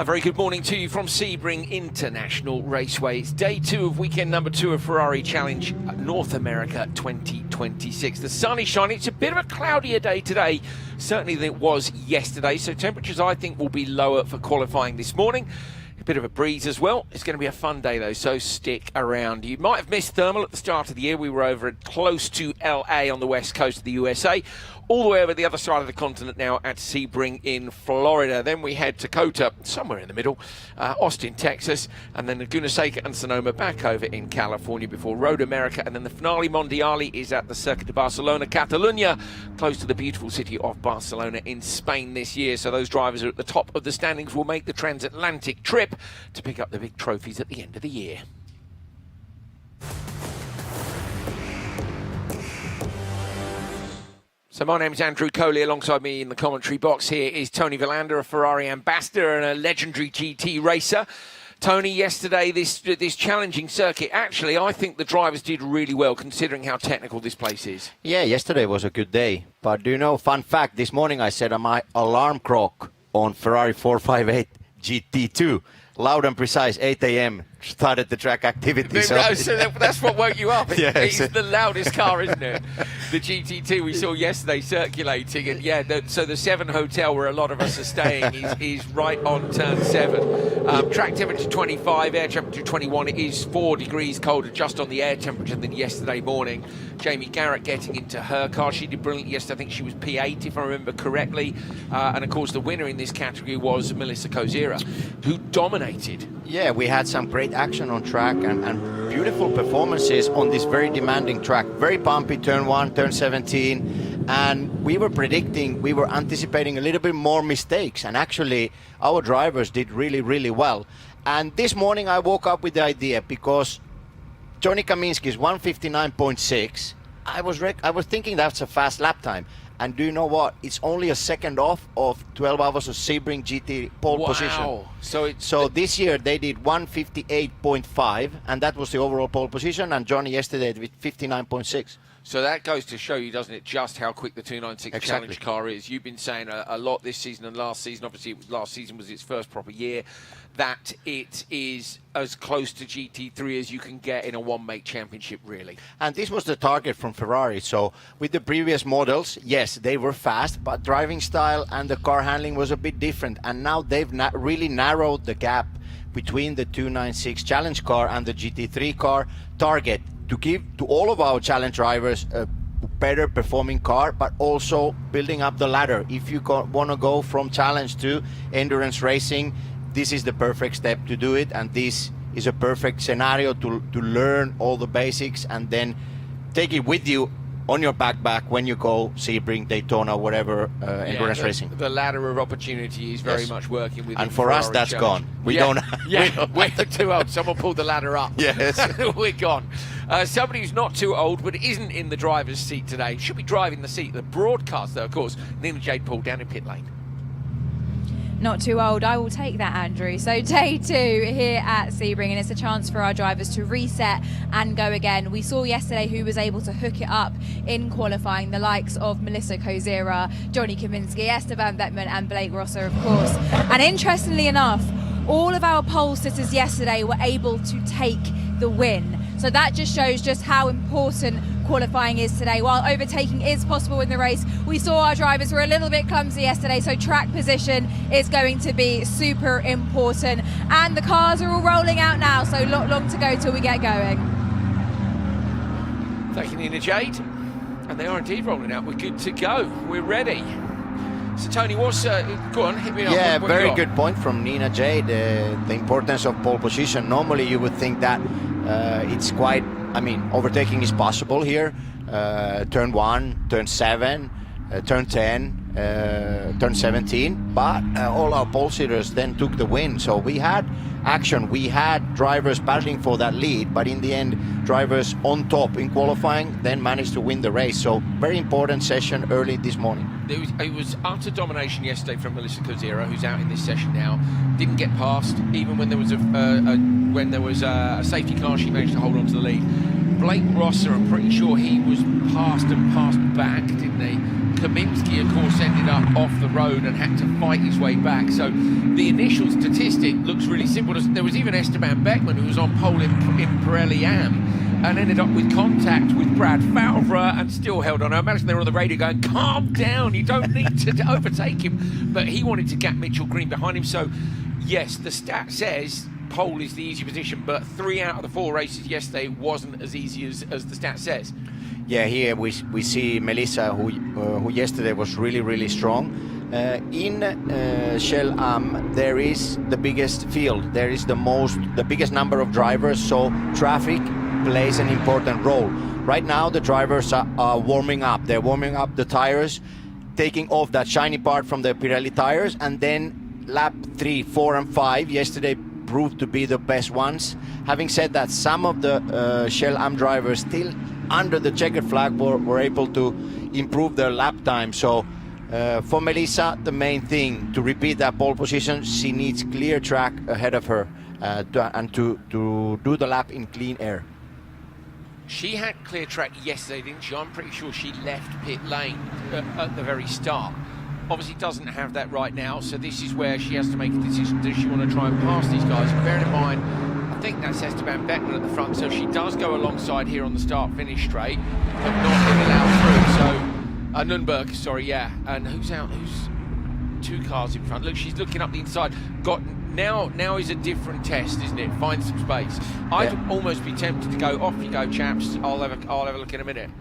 very good morning to you from Sebring International Raceway. It's day 2 of weekend number 2 of Ferrari Challenge North America 2026. The sun is shining. It's a bit of a cloudier day today, certainly than it was yesterday. So temperatures, I think, will be lower for qualifying this morning. A bit of a breeze as well. It's going to be a fun day, though, so stick around. You might have missed thermal at the start of the year. We were over at close to LA on the west coast of the USA, all the way over the other side of the continent now at Sebring in Florida. Then we head to Cota, somewhere in the middle, Austin, Texas, and then Laguna Seca and Sonoma back over in California before Road America. And then the finale mondiale is at the Circuit de Barcelona, Catalunya, close to the beautiful city of Barcelona in Spain this year. So those drivers are at the top of the standings will make the transatlantic trip to pick up the big trophies at the end of the year. So my name's Andrew Coley. Alongside me in the commentary box here is Tony Villander, a Ferrari ambassador and a legendary GT racer. Tony, yesterday, this challenging circuit, actually, I think the drivers did really well considering how technical this place is. Yeah, yesterday was a good day. But do you know, fun fact, this morning I set my alarm clock on Ferrari 458 GT2. Loud and precise, 8 a.m. started the track activity. So that's what woke you up. Yeah, it's the loudest car, isn't it? The GT2 we saw yesterday circulating. And yeah, so the 7 hotel where a lot of us are staying is right on turn 7. Track temperature 25, air temperature 21. It is 4 degrees colder just on the air temperature than yesterday morning. Jamie Garrett getting into her car. She did brilliantly yesterday. I think she was P8 if I remember correctly. And of course the winner in this category was Melissa Kozira, who dominated. Yeah, we had some great action on track and beautiful performances on this very demanding track. Very bumpy, turn 1, turn 17. And we were anticipating a little bit more mistakes. And actually, our drivers did really, really well. And this morning I woke up with the idea because Johnny Kaminsky's 159.6, I was thinking that's a fast lap time. And do you know what? It's only a second off of 12 hours of Sebring GT pole position. So this year they did 158.5, and that was the overall pole position. And Johnny yesterday with 59.6. So that goes to show you, doesn't it, just how quick the 296 Exactly. Challenge car is. You've been saying a lot this season and last season. Obviously, last season was its first proper year. That it is as close to GT3 as you can get in a one-make championship, really. And this was the target from Ferrari. So with the previous models, yes, they were fast, but driving style and the car handling was a bit different. And now they've really narrowed the gap between the 296 Challenge car and the GT3 car target to give to all of our Challenge drivers a better performing car, but also building up the ladder. If you want to go from Challenge to endurance racing, this is the perfect step to do it, and this is a perfect scenario to learn all the basics and then take it with you on your backpack when you go Sebring, Daytona, whatever endurance racing. The ladder of opportunity is very much working with. And for us, that's gone. We're too old. Someone pulled the ladder up. Yes, we're gone. Somebody who's not too old but isn't in the driver's seat today should be driving the seat. The broadcaster, of course, Nina Jade Paul down in pit lane. Not too old, I will take that, Andrew. So day 2 here at Sebring, and it's a chance for our drivers to reset and go again. We saw yesterday who was able to hook it up in qualifying, the likes of Melissa Kozira, Johnny Kaminsky, Esteban Beckman and Blake Rosser, of course. And interestingly enough, all of our pole sitters yesterday were able to take the win. So that just shows just how important qualifying is today. While overtaking is possible in the race, we saw our drivers were a little bit clumsy yesterday, so track position is going to be super important. And the cars are all rolling out now, so not long to go till we get going. Thank you, Nina Jade. And they are indeed rolling out. We're good to go. We're ready. So, Tony, go on, hit me up. Yeah, very good point from Nina Jade. The importance of pole position. Normally, you would think that it's quite, overtaking is possible here. Turn 1, turn 7, turn 10, turn 17. But all our pole sitters then took the win. So we had action. We had drivers battling for that lead. But in the end, drivers on top in qualifying then managed to win the race. So very important session early this morning. It was utter domination yesterday from Melissa Kozira, who's out in this session now. Didn't get past, even when there was a safety car. She managed to hold on to the lead. Blake Rosser, I'm pretty sure he was passed back, didn't he? Kaminsky, of course, ended up off the road and had to fight his way back. So the initial statistic looks really simple. There was even Esteban Beckman, who was on pole in Pirelli AM, and ended up with contact with Brad Favre and still held on. I imagine they were on the radio going, calm down, you don't need to overtake him. But he wanted to gap Mitchell Green behind him. So, yes, the stat says pole is the easy position, but 3 out of the 4 races yesterday wasn't as easy as the stat says. Yeah, here we see Melissa, who yesterday was really strong. In Shell AM, there is the biggest field. There is the biggest number of drivers, so traffic plays an important role. Right now, the drivers are warming up. They're warming up the tires, taking off that shiny part from the Pirelli tires, and then lap 3, 4, and 5 yesterday proved to be the best ones. Having said that, some of the Shell AM drivers still under the checkered flag were able to improve their lap time. So for Melissa, the main thing to repeat that pole position, she needs clear track ahead of her to do the lap in clean air. She had clear track yesterday, didn't she? I'm pretty sure she left pit lane at the very start. Obviously doesn't have that right now, so this is where she has to make a decision. Does she want to try and pass these guys? Bearing in mind, I think that's Esteban Beckman at the front, so she does go alongside here on the start-finish straight, but not being allowed through. So, Nürnberg, sorry, yeah. And who's out? Who's 2 cars in front? Look, she's looking up the inside. Now is a different test, isn't it? Find some space. I'd almost be tempted to go, off you go, chaps. I'll have a look in a minute.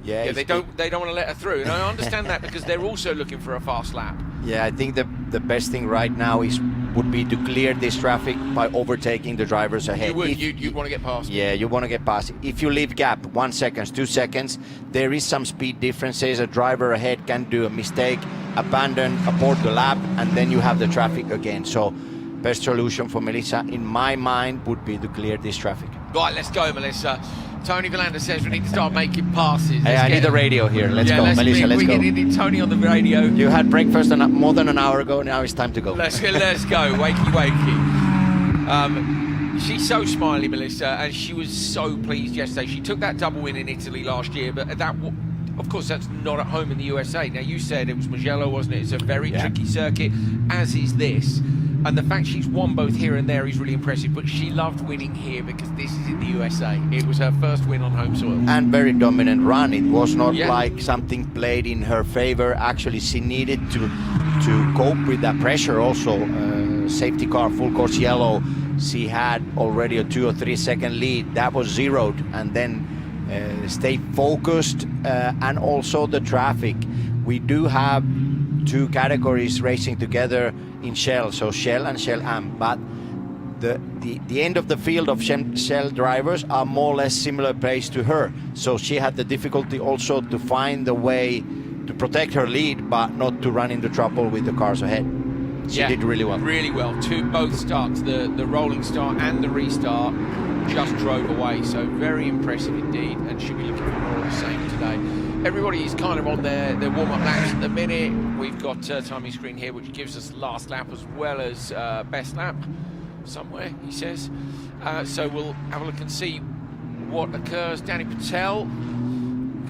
Yeah, they don't want to let her through, and I understand that because they're also looking for a fast lap. Yeah, I think the best thing right now would be to clear this traffic by overtaking the drivers ahead. You'd want to get past. Yeah, you want to get past. If you leave gap 1 second, 2 seconds, there is some speed differences. A driver ahead can do a mistake, abandon, abort the lap, and then you have the traffic again. So best solution for Melissa, in my mind, would be to clear this traffic. Right, let's go, Melissa. Tony Villander says we need to start making passes. Hey, I need the radio here. Let's go, Melissa, let's go. We need Tony on the radio. You had breakfast more than an hour ago. Now it's time to go. Let's go. Wakey. She's so smiley, Melissa, and she was so pleased yesterday. She took that double win in Italy last year, but of course, that's not at home in the USA. Now, you said it was Mugello, wasn't it? It's a very tricky circuit, as is this. And the fact she's won both here and there is really impressive, but she loved winning here because this is in the USA. It was her first win on home soil. And very dominant run. It was not like something played in her favor. Actually, she needed to cope with that pressure also. Safety car, full course yellow. She had already a 2 or 3 second lead. That was zeroed. And then stay focused and also the traffic. We do have 2 categories racing together in Shell, so Shell and Shell AM, but the end of the field of Shell drivers are more or less similar pace to her, so she had the difficulty also to find the way to protect her lead but not to run into trouble with the cars ahead. She did really well. Both starts, the rolling start and the restart, just drove away, so very impressive indeed, and should be looking for more of the same today. Everybody is kind of on their warm-up laps at the minute. We've got timing screen here, which gives us last lap as well as best lap somewhere, he says. So we'll have a look and see what occurs. Danny Patel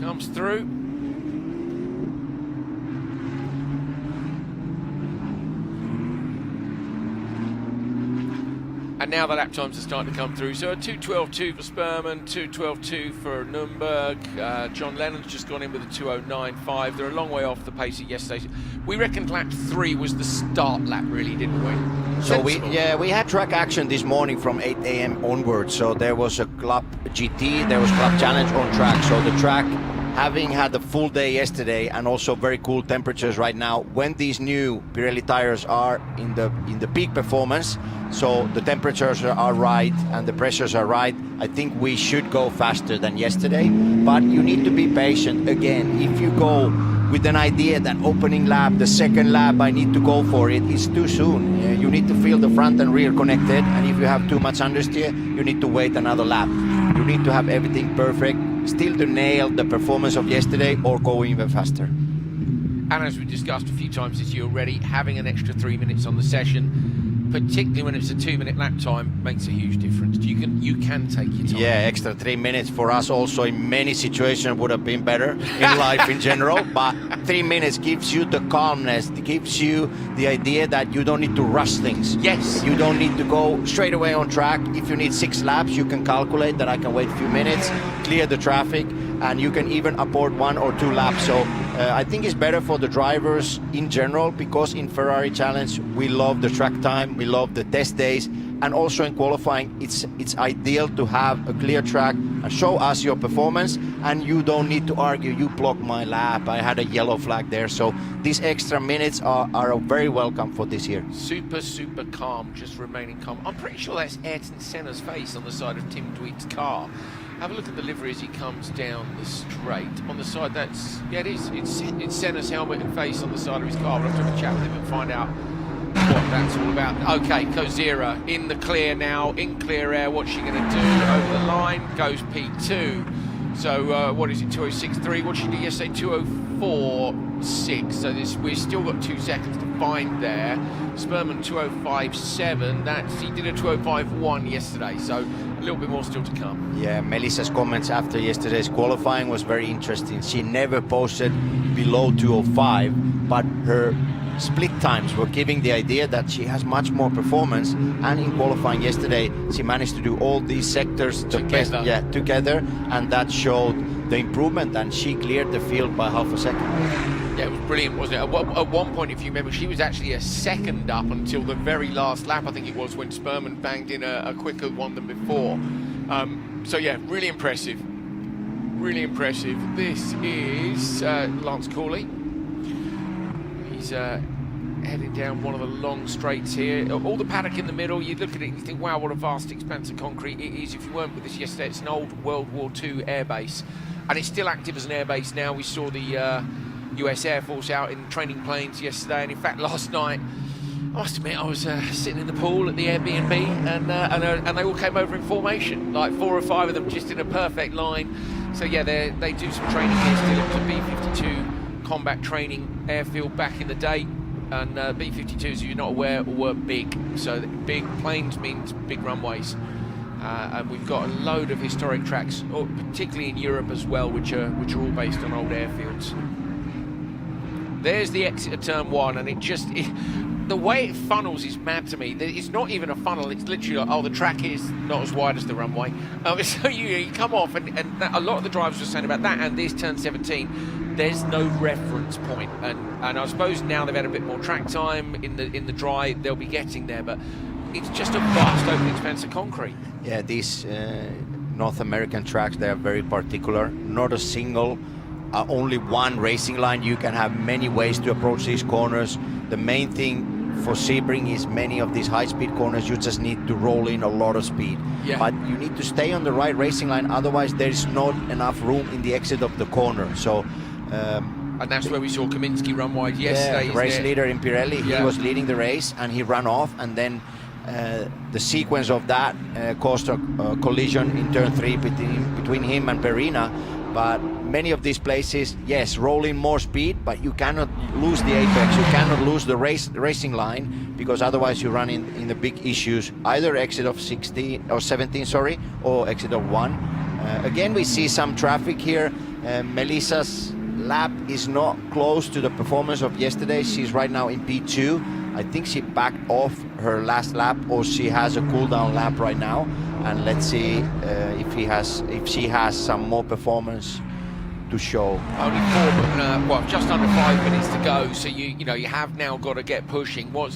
comes through. And now the lap times are starting to come through. So a 2:12.2 for Sperman, 2:12.2 for Nürnberg. John Lennon's just gone in with a 2:09.5. They're a long way off the pace of yesterday. We reckon lap 3 was the start lap, really, didn't we? So we had track action this morning from 8 a.m. onwards. So there was a Club GT, there was Club Challenge on track. So the track, having had the full day yesterday and also very cool temperatures right now, when these new Pirelli tires are in the peak performance, so the temperatures are right and the pressures are right, I think we should go faster than yesterday. But you need to be patient. Again, if you go with an idea that opening lap, the second lap, I need to go for it, it's too soon. You need to feel the front and rear connected, and if you have too much understeer, you need to wait another lap. You need to have everything perfect, still to nail the performance of yesterday or go even faster. And as we discussed a few times this year already, having an extra 3 minutes on the session particularly when it's a 2-minute lap time, makes a huge difference. You can take your time. Yeah, extra 3 minutes for us also in many situations would have been better in life in general, but 3 minutes gives you the calmness, it gives you the idea that you don't need to rush things. Yes. You don't need to go straight away on track. If you need 6 laps, you can calculate that I can wait a few minutes, clear the traffic, and you can even afford 1 or 2 laps. So I think it's better for the drivers in general, because in Ferrari Challenge we love the track time, we love the test days, and also in qualifying it's ideal to have a clear track and show us your performance, and you don't need to argue, you blocked my lap, I had a yellow flag there. So these extra minutes are very welcome for this year. Super calm, just remaining calm. I'm pretty sure that's Ayrton Senna's face on the side of Tim Dweek's car. Have a look at the livery as he comes down the straight. On the side, it is. It's Senna's helmet and face on the side of his car. We'll have to have a chat with him and find out what that's all about. Okay, Kozira in the clear now, in clear air. What's she going to do? Over the line goes P2. So what is it? 206.3. What did she do yesterday? 204.6. So we've still got 2 seconds to find there. Sperman 205.7. He did a 205.1 yesterday. So a little bit more still to come. Yeah, Melissa's comments after yesterday's qualifying was very interesting. She never posted below 205, but her split times were giving the idea that she has much more performance, and in qualifying yesterday she managed to do all these sectors together, and that showed the improvement, and she cleared the field by half a second. Yeah, it was brilliant, wasn't it? At one point, if you remember, she was actually a second up until the very last lap, I think it was, when Sperman banged in a quicker one than before. So yeah, really impressive. Really impressive. This is Lance Corley. He's heading down one of the long straights here. All the paddock in the middle, you look at it and you think, wow, what a vast expanse of concrete it is. If you weren't with us yesterday, it's an old World War II airbase, and it's still active as an airbase now. We saw the US Air Force out in training planes yesterday, and in fact last night, I must admit, I was sitting in the pool at the Airbnb, and they all came over in formation, like 4 or 5 of them just in a perfect line. So yeah, they do some training here still. It was a B-52 combat training airfield back in the day, and B-52s, if you're not aware, were big. So big planes means big runways, and we've got a load of historic tracks, particularly in Europe as well, which are all based on old airfields. There's the exit of turn 1, and the way it funnels is mad to me. It's not even a funnel, it's literally like, oh, the track is not as wide as the runway. So you come off, and a lot of the drivers were saying about that, and this turn 17, there's no reference point. And I suppose now they've had a bit more track time in the dry, they'll be getting there, but it's just a vast open expanse of concrete. Yeah, these North American tracks, they are very particular. Not a single only one racing line. You can have many ways to approach these corners. The main thing for Sebring is many of these high-speed corners, you just need to roll in a lot of speed. Yeah. But you need to stay on the right racing line, otherwise there's not enough room in the exit of the corner. So and that's where we saw Kaminsky run wide yesterday. Yeah, the race leader in Pirelli, he was leading the race and he ran off, and then the sequence of that caused a collision in turn 3 between him and Perina. But many of these places, yes, roll in more speed, but you cannot lose the apex, you cannot lose the racing line, because otherwise you run in the big issues, either exit of 16 or 17, sorry, or exit of 1. Again, we see some traffic here. Melissa's lap is not close to the performance of yesterday. She's right now in P2. I think she backed off her last lap, or she has a cool down lap right now. And let's see if she has some more performance to show. Only just under 5 minutes to go. So you have now got to get pushing. We're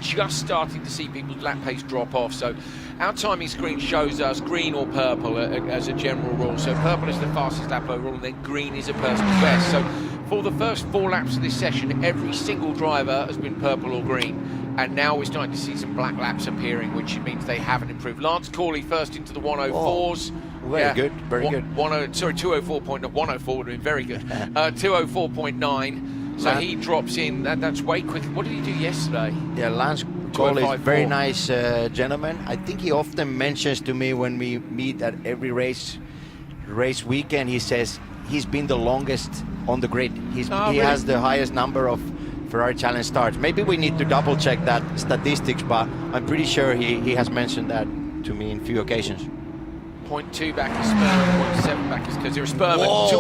just starting to see people's lap pace drop off. So our timing screen shows us green or purple as a general rule. So purple is the fastest lap overall, and then green is a personal best. So for the first 4 laps of this session, every single driver has been purple or green. And now we're starting to see some black laps appearing, which means they haven't improved. Lance Corley first into the 104s. Very good, very good. 204.9, 104 would have been very good. 204.9, so he drops in. That's way quicker. What did he do yesterday? Yeah, Lance Corley is a very nice gentleman. I think he often mentions to me when we meet at every race weekend, he says he's been the longest on the grid. He has the highest number of Ferrari Challenge starts. Maybe we need to double check that statistics, but I'm pretty sure he has mentioned that to me in few occasions. 0.2 back is Sperman, 0.7 back is Kozira. Sperman, Whoa.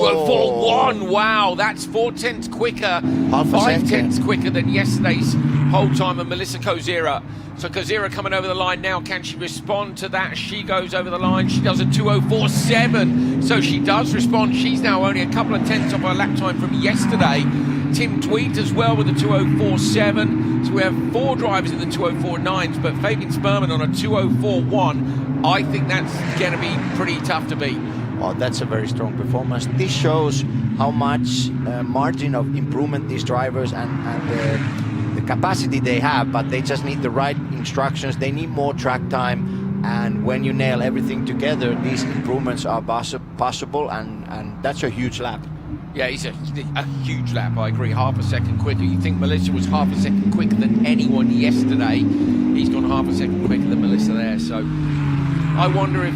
2:04.1. Wow, that's 4/10 quicker, Half a 5/10 second. quicker than yesterday's whole time of Melissa Kozira. So Kozira coming over the line now. Can she respond to that? She goes over the line. She does a 2:04.7. So she does respond. She's now only a couple of tenths off her lap time from yesterday. Tim Tweed as well with a 2:04.7. So we have 4 drivers in the 2:04.9s, but Fabian Sperman on a 2:04.1. I think that's going to be pretty tough to beat. Oh, that's a very strong performance. This shows how much margin of improvement these drivers and the capacity they have, but they just need the right instructions. They need more track time, and when you nail everything together, these improvements are possible, and that's a huge lap. Yeah, he's a huge lap, I agree, half a second quicker. You think Melissa was half a second quicker than anyone yesterday. He's gone half a second quicker than Melissa there, so I wonder if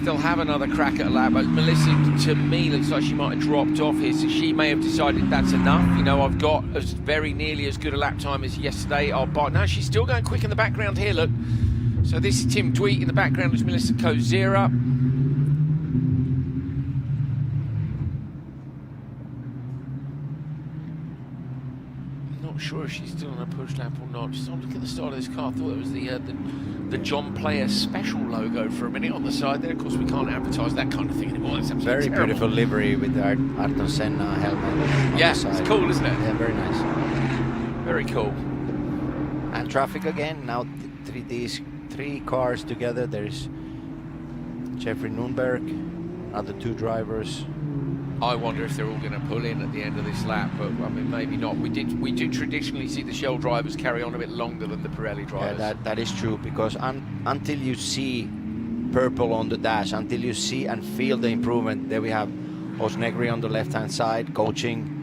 they'll have another crack at a lap. But Melissa, to me, looks like she might have dropped off here, so she may have decided that's enough. You know, I've got very nearly as good a lap time as yesterday. No, she's still going quick in the background here, look. So this is Tim Tweet in the background, is Melissa Kozira. Not sure if she's still on a push lap or not. Just look at the start of this car. I thought it was the John Player special logo for a minute on the side there. Of course, we can't advertise that kind of thing anymore. It's absolutely Very terrible. beautiful livery with the Ayrton Senna helmet. Yeah, it's cool, isn't it? Yeah, very nice. Very cool. And traffic again. Now these 3 cars together. There's Jeffrey Nunberg, other 2 drivers. I wonder if they're all going to pull in at the end of this lap, but I mean, maybe not. We do traditionally see the Shell drivers carry on a bit longer than the Pirelli drivers. Yeah, that is true, because until you see purple on the dash, until you see and feel the improvement, there we have Osnegri on the left-hand side coaching.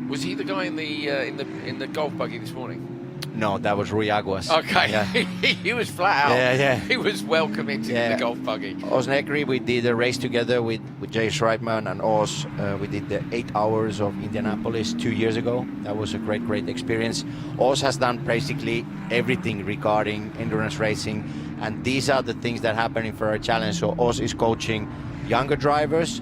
Was he the guy in the golf buggy this morning? No, that was Rui Aguas. Okay, Yeah. he was flat out. Yeah. He was well committed in the golf buggy. Osnegri, we did a race together with Jay Schreibman and Oz. We did the 8 hours of Indianapolis 2 years ago. That was a great experience. Oz has done basically everything regarding endurance racing, and these are the things that happen in Ferrari Challenge. So Oz is coaching younger drivers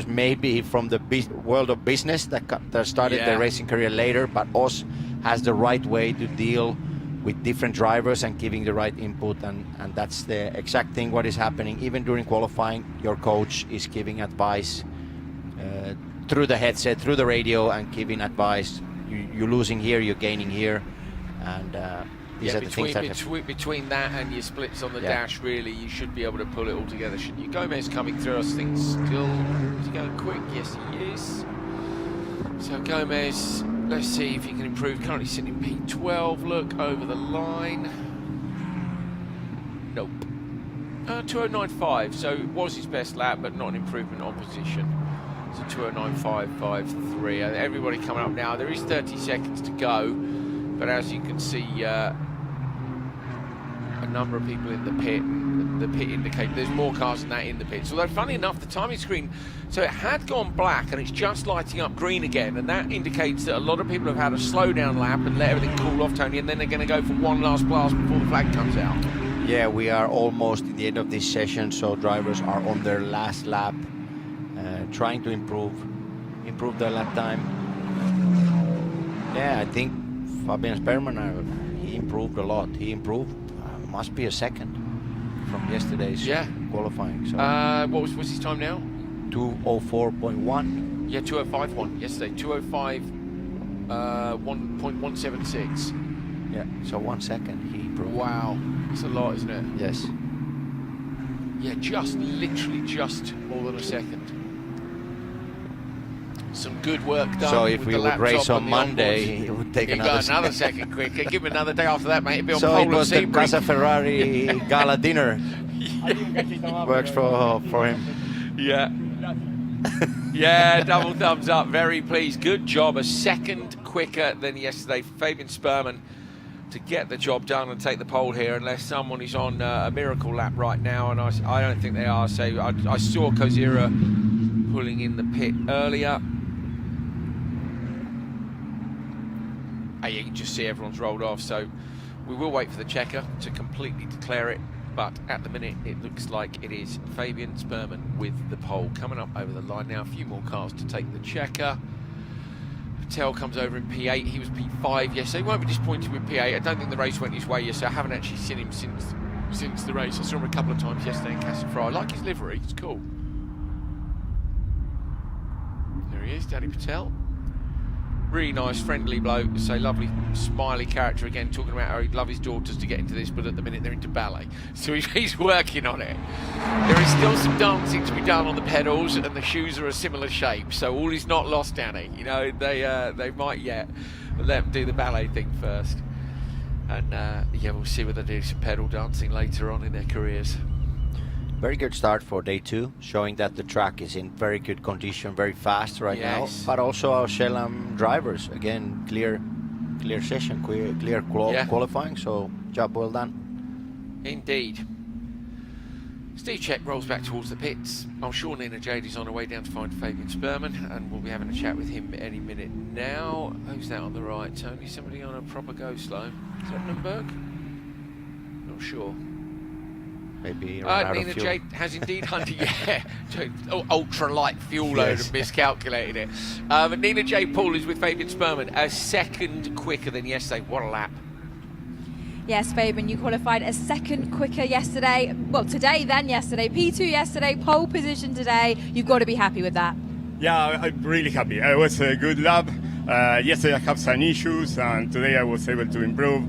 maybe from the world of business that started their racing career later, but Oz has the right way to deal with different drivers and giving the right input, and that's the exact thing what is happening. Even during qualifying, your coach is giving advice through the headset, through the radio, and giving advice. You're losing here, you're gaining here, and these are the things that between that and your splits on the dash, really, you should be able to pull it all together, shouldn't you? Gomez coming through, I think still, is he going quick? Yes, he is. So Gomez, let's see if he can improve. Currently sitting in P12. Look over the line. Nope. 2:09.5. So it was his best lap, but not an improvement on position. So 2:09.553. Everybody coming up now. There is 30 seconds to go, but as you can see, a number of people in the pit. The pit indicator there's more cars than that in the pits. Although, funny enough, the timing screen, so it had gone black and it's just lighting up green again, and that indicates that a lot of people have had a slow down lap and let everything cool off, Tony, and then they're going to go for one last blast before the flag comes out. Yeah, we are almost at the end of this session, so drivers are on their last lap, trying to improve their lap time. Yeah, I think Fabian Sperman, he improved a lot. He improved, must be a second from yesterday's qualifying. So what was his time now? 2:04.1. Yeah, 2:05.1 yesterday. 2:05 1.176. Yeah, so 1 second he improved. Wow, it's a lot, isn't it? Yes. Yeah, literally just more than a second. Some good work done. So if with we the would race laptop on and the Monday, onboards. he would take He'd another go another second quicker. Give him another day after that, mate. He'd be on So pole it was at the Sebring. Casa Ferrari gala dinner. Works for him. Yeah. Yeah, double thumbs up. Very pleased. Good job. A second quicker than yesterday. Fabian Sperman to get the job done and take the pole here, unless someone is on a miracle lap right now, and I don't think they are. So I saw Kozira pulling in the pit earlier. you can just see everyone's rolled off. So we will wait for the checker to completely declare it. But at the minute, it looks like it is Fabian Sperman with the pole coming up over the line now. A few more cars to take the checker. Patel comes over in P8. He was P5 yesterday. He won't be disappointed with P8. I don't think the race went his way yesterday. I haven't actually seen him since the race. I saw him a couple of times yesterday in Castlefray. I like his livery. It's cool. There he is, Danny Patel. Really nice, friendly bloke. So lovely, smiley character again, talking about how he'd love his daughters to get into this, but at the minute they're into ballet. So he's working on it. There is still some dancing to be done on the pedals, and the shoes are a similar shape. So all is not lost, Danny. You know, they might yet, but let them do the ballet thing first. And yeah, we'll see whether they do some pedal dancing later on in their careers. Very good start for day 2, showing that the track is in very good condition, very fast right now. But also our Shell AM drivers, again, clear session, clear qualifying, so job well done. Indeed. Steve Check rolls back towards the pits. I'm sure Nina Jade is on her way down to find Fabian Sperman, and we'll be having a chat with him any minute now. Who's that on the right, Tony? Somebody on a proper go slow. Is that Nürnberg? Not sure. Maybe Nina Jade has indeed hunted, ultra light fuel load and miscalculated it. But Nina J. Paul is with Fabian Sperman, a second quicker than yesterday. What a lap. Yes, Fabian, you qualified a second quicker yesterday. Well, today than yesterday. P2 yesterday, pole position today. You've got to be happy with that. Yeah, I'm really happy. It was a good lap. Yesterday I have some issues, and today I was able to improve.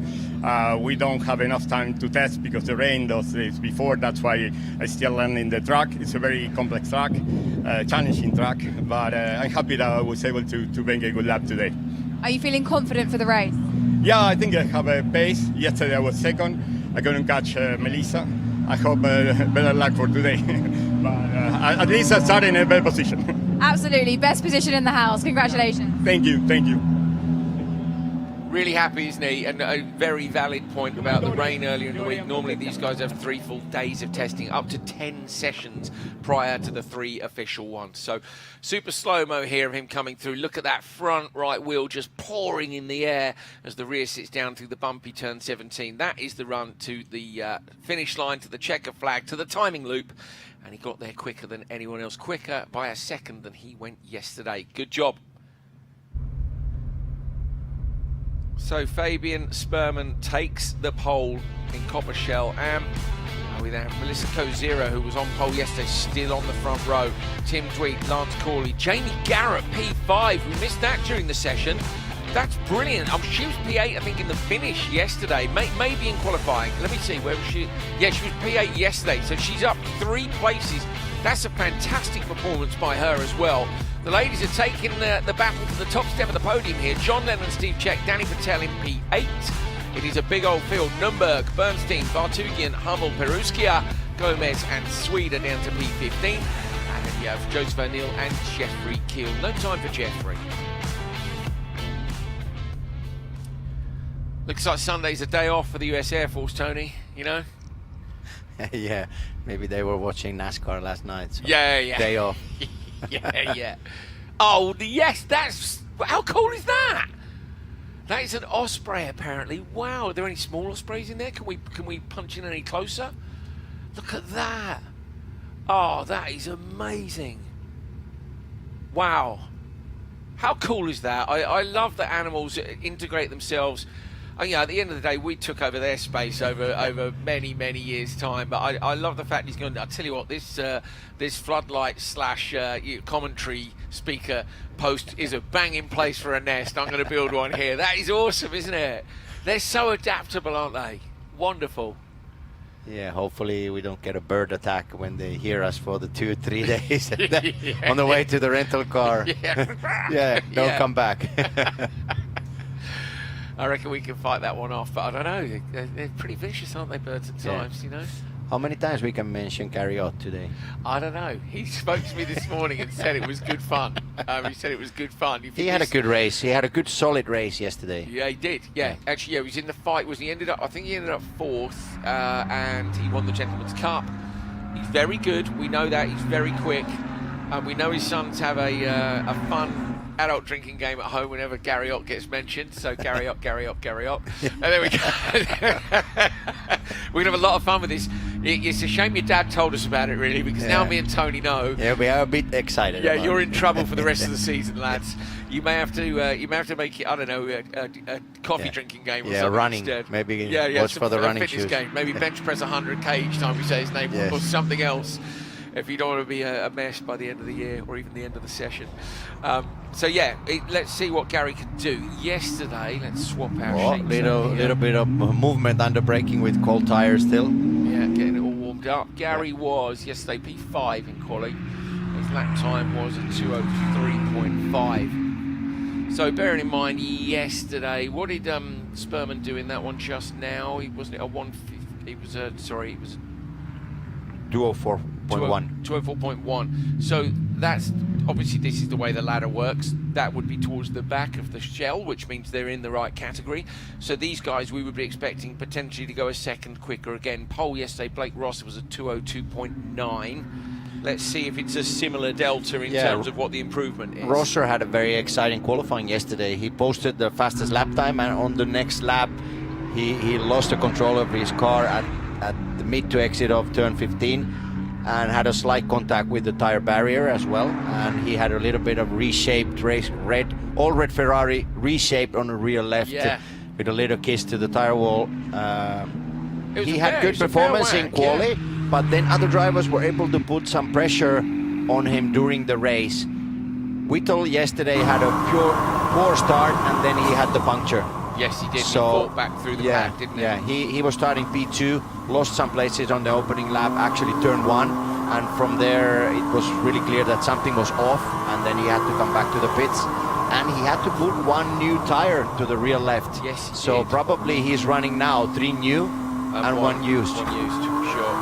We don't have enough time to test because the rain does this before. That's why I still learning the track. It's a very complex track, challenging track, but I'm happy that I was able to make a good lap today. Are you feeling confident for the race? Yeah, I think I have a pace. Yesterday I was second. I couldn't catch Melissa. I hope better luck for today. But at least I started in a better position. Absolutely, best position in the house. Congratulations. Thank you. Really happy, isn't he? And a very valid point about the rain earlier in the week. Normally these guys have 3 full days of testing, up to 10 sessions prior to the 3 official ones. So super slow-mo here of him coming through. Look at that front right wheel just pouring in the air as the rear sits down through the bumpy turn 17. That is the run to the finish line, to the checker flag, to the timing loop. And he got there quicker than anyone else, quicker by a second than he went yesterday. Good job. So Fabian Sperman takes the pole in Coppa Shell AM. We then have Melissa Kozira, who was on pole yesterday, still on the front row. Tim Tweed, Lance Corley, Jamie Garrett, P5. We missed that during the session. That's brilliant. She was P8, I think, in the finish yesterday. Maybe in qualifying. Let me see, where was she? Yeah, she was P8 yesterday, so she's up 3 places. That's a fantastic performance by her as well. The ladies are taking the battle to the top step of the podium here. John Lennon, Steve Check, Danny Patel in P8. It is a big old field. Nürnberg, Bernstein, Bartugian, Hummel, Peruskia, Gomez and Swede are down to P15. And then you have Joseph O'Neill and Jeffrey Keel. No time for Jeffrey. Looks like Sunday's a day off for the US Air Force, Tony, you know? Yeah, maybe they were watching NASCAR last night. So yeah. Day off. yeah. Oh, yes, that's... How cool is that? That is an Osprey, apparently. Wow, are there any small Ospreys in there? Can we punch in any closer? Look at that. Oh, that is amazing. Wow. How cool is that? I love that animals integrate themselves. Yeah, at the end of the day, we took over their space over many years' time. But I love the fact he's going. I tell you what, this floodlight / commentary speaker post is a banging place for a nest. I'm going to build one here. That is awesome, isn't it? They're so adaptable, aren't they? Wonderful. Yeah, hopefully we don't get a bird attack when they hear us for the 2-3 days on the way to the rental car. Don't come back. I reckon we can fight that one off, but I don't know. They're pretty vicious, aren't they, birds at times, you know? How many times we can mention Carriot today? I don't know. He spoke to me this morning and said it was good fun. He said it was good fun. He had a good race. He had a good, solid race yesterday. Yeah, he did. Yeah. Actually, he was in the fight. He ended up 4th, and he won the Gentleman's Cup. He's very good. We know that. He's very quick. And we know his sons have a fun adult drinking game at home whenever Gary Ott gets mentioned. So Gary Ott, Gary Ott, Gary Ott. And there we go. We're going to have a lot of fun with this. It's a shame your dad told us about it, really, because now me and Tony know. Yeah, we are a bit excited. Yeah, about you're it. in trouble for the rest of the season, lads. You may have to make it, I don't know, a coffee drinking game or something running. instead. Maybe watch for the running fitness shoes. game. Maybe bench press 100k each time we say his name, or something else, if you don't want to be a mess by the end of the year or even the end of the session. Let's see what Gary can do. Yesterday, let's swap our sheets. Little bit of movement under braking with cold tires still. Yeah, getting it all warmed up. Gary was yesterday P5 in quali. His lap time was a 2:03.5. So bearing in mind yesterday, what did Spurman do in that one just now? He wasn't it a 150. It was 204.1. 204.1. So that's obviously, this is the way the ladder works. That would be towards the back of the shell, which means they're in the right category. So these guys we would be expecting potentially to go a second quicker again. Pole yesterday, Blake Ross was a 202.9. Let's see if it's a similar delta in terms of what the improvement is. Rosser had a very exciting qualifying yesterday. He posted the fastest lap time, and on the next lap he lost the control of his car at the mid to exit of turn 15 and had a slight contact with the tire barrier as well, and he had a little bit of reshaped red Ferrari reshaped on the rear left with a little kiss to the tire wall. He had good performance in quali, but then other drivers were able to put some pressure on him during the race. Whittle yesterday had a poor start, and then he had the puncture. Yes, he did. So, he fought back through the pack, didn't he? Yeah, he was starting P2, lost some places on the opening lap, actually turn 1, and from there it was really clear that something was off, and then he had to come back to the pits, and he had to put one new tire to the rear left. Yes, so did. probably he's running now 3 new and one used. One used, sure.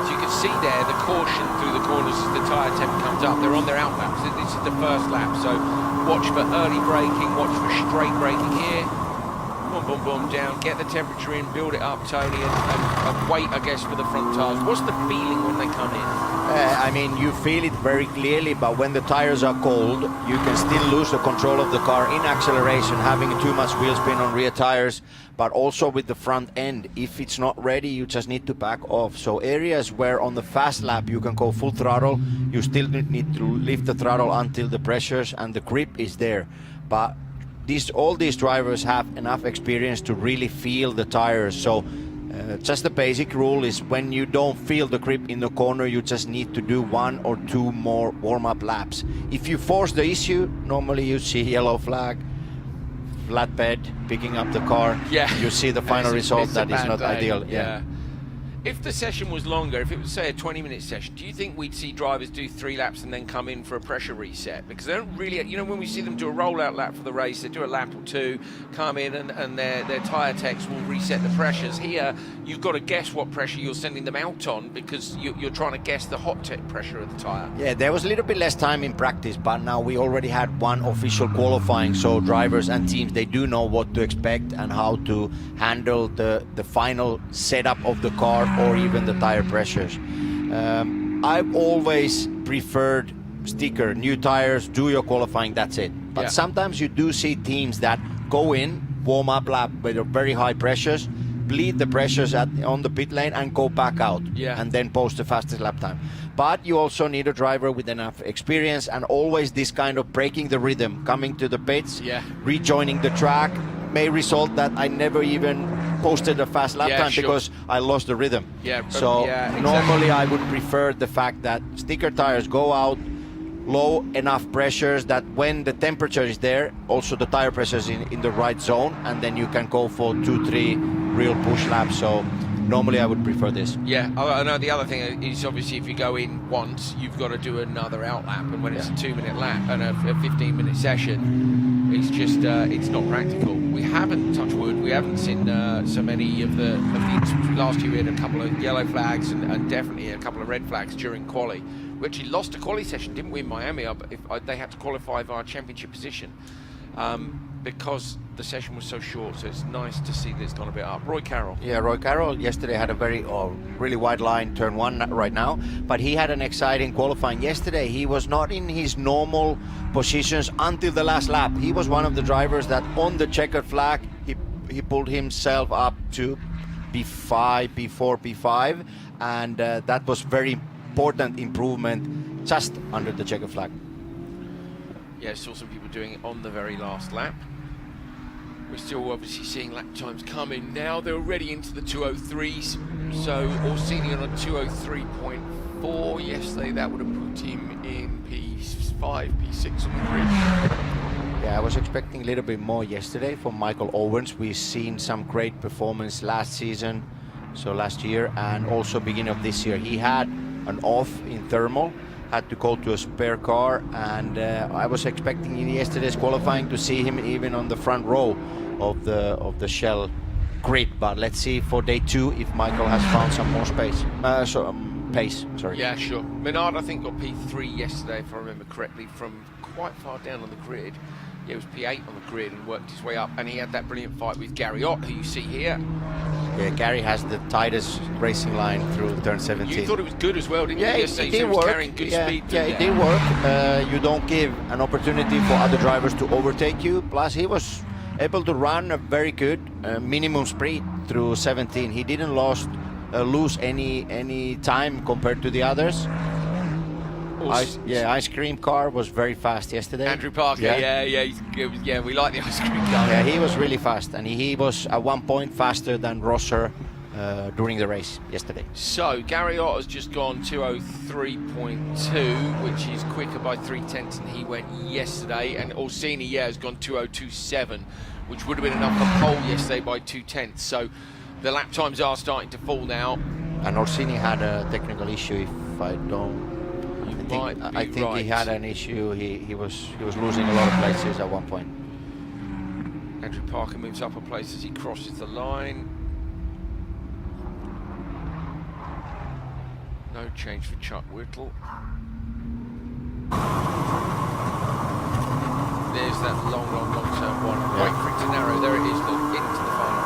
So you can see there the caution through the corners as the tyre temp comes up. They're on their out laps. This is the first lap, so watch for early braking, watch for straight braking here. Boom, boom, boom, down. Get the temperature in, build it up, Tony, and wait, I guess, for the front tyres. What's the feeling when they come in? I mean, you feel it very clearly, but when the tires are cold, you can still lose the control of the car in acceleration, having too much wheel spin on rear tires, but also with the front end. If it's not ready, you just need to back off. So areas where on the fast lap you can go full throttle, you still need to lift the throttle until the pressures and the grip is there. But all these drivers have enough experience to really feel the tires. So just the basic rule is when you don't feel the grip in the corner, you just need to do 1 or 2 more warm-up laps. If you force the issue, normally you see yellow flag, flatbed, picking up the car. Yeah. You see the final result that is not ideal. Yeah. If the session was longer, if it was, say, a 20-minute session, do you think we'd see drivers do 3 laps and then come in for a pressure reset? Because they don't really, when we see them do a rollout lap for the race, they do a lap or 2, come in and their tyre techs will reset the pressures. Here, you've got to guess what pressure you're sending them out on because you're trying to guess the hot tech pressure of the tyre. Yeah, there was a little bit less time in practice, but now we already had 1 official qualifying, so drivers and teams, they do know what to expect and how to handle the final setup of the car or even the tire pressures. I've always preferred sticker, new tires, do your qualifying, that's it. But sometimes you do see teams that go in, warm up lap with very high pressures, bleed the pressures on the pit lane and go back out and then post the fastest lap time. But you also need a driver with enough experience and always this kind of breaking the rhythm, coming to the pits, rejoining the track, may result that I never even posted a fast lap time because I lost the rhythm. Normally I would prefer the fact that sticker tires go out, low enough pressures that when the temperature is there, also the tire pressure is in the right zone, and then you can go for 2-3 real push laps. So normally I would prefer this. Yeah, I know the other thing is obviously if you go in once, you've got to do another out lap, and when it's a 2-minute lap and a 15-minute session, it's just it's not practical. We haven't, touch wood, we haven't seen so many of the last year. We had a couple of yellow flags and definitely a couple of red flags during quali. We actually lost a quali session, didn't we, in Miami? They had to qualify for our championship position. because the session was so short, so it's nice to see that it's gone a bit up. Roy Carroll. Yeah, Roy Carroll yesterday had a really wide line, turn one right now, but he had an exciting qualifying. Yesterday he was not in his normal positions until the last lap. He was one of the drivers that on the checkered flag, he pulled himself up to P5, P4, P5, and that was very important improvement just under the checkered flag. Yeah, saw some people doing it on the very last lap. We're still obviously seeing lap times coming now. They're already into the 203s. So Orsini on a 203.4 yesterday. That would have put him in P5, P6 on the grid. Yeah, I was expecting a little bit more yesterday from Michael Owens. We've seen some great performance last season, so last year, and also beginning of this year. He had an off in thermal, had to go to a spare car, and I was expecting in yesterday's qualifying to see him even on the front row of the Shell grid. But let's see for day 2 if Michael has found some more pace. Sorry. Yeah, sure. Menard, I think, got P3 yesterday, if I remember correctly, from quite far down on the grid. Yeah, it was P8 on the grid and worked his way up, and he had that brilliant fight with Gary Ott, who you see here. Yeah, Gary has the tightest racing line through turn 17. You thought it was good as well, didn't yeah, you? it did was work. Carrying good speed. Yeah, it did work. You don't give an opportunity for other drivers to overtake you. Plus, he was able to run a very good minimum speed through 17. He didn't lose any time compared to the others. Ice cream car was very fast yesterday. Andrew Parker, yeah, we like the ice cream car. Yeah, he was really fast, and he was at one point faster than Rosser during the race yesterday. So Gary Ott has just gone 203.2, which is quicker by 0.3 than he went yesterday, and Orsini, has gone 202.7, which would have been enough for pole yesterday by 0.2. So the lap times are starting to fall now. And Orsini had a technical issue, if I don't. I think right. he had an issue. He was losing a lot of places at one point. Andrew Parker moves up a place as he crosses the line. No change for Chuck Whittle. There's that long turn one. Yeah. Wait for it to narrow. There it is. Look, into the final.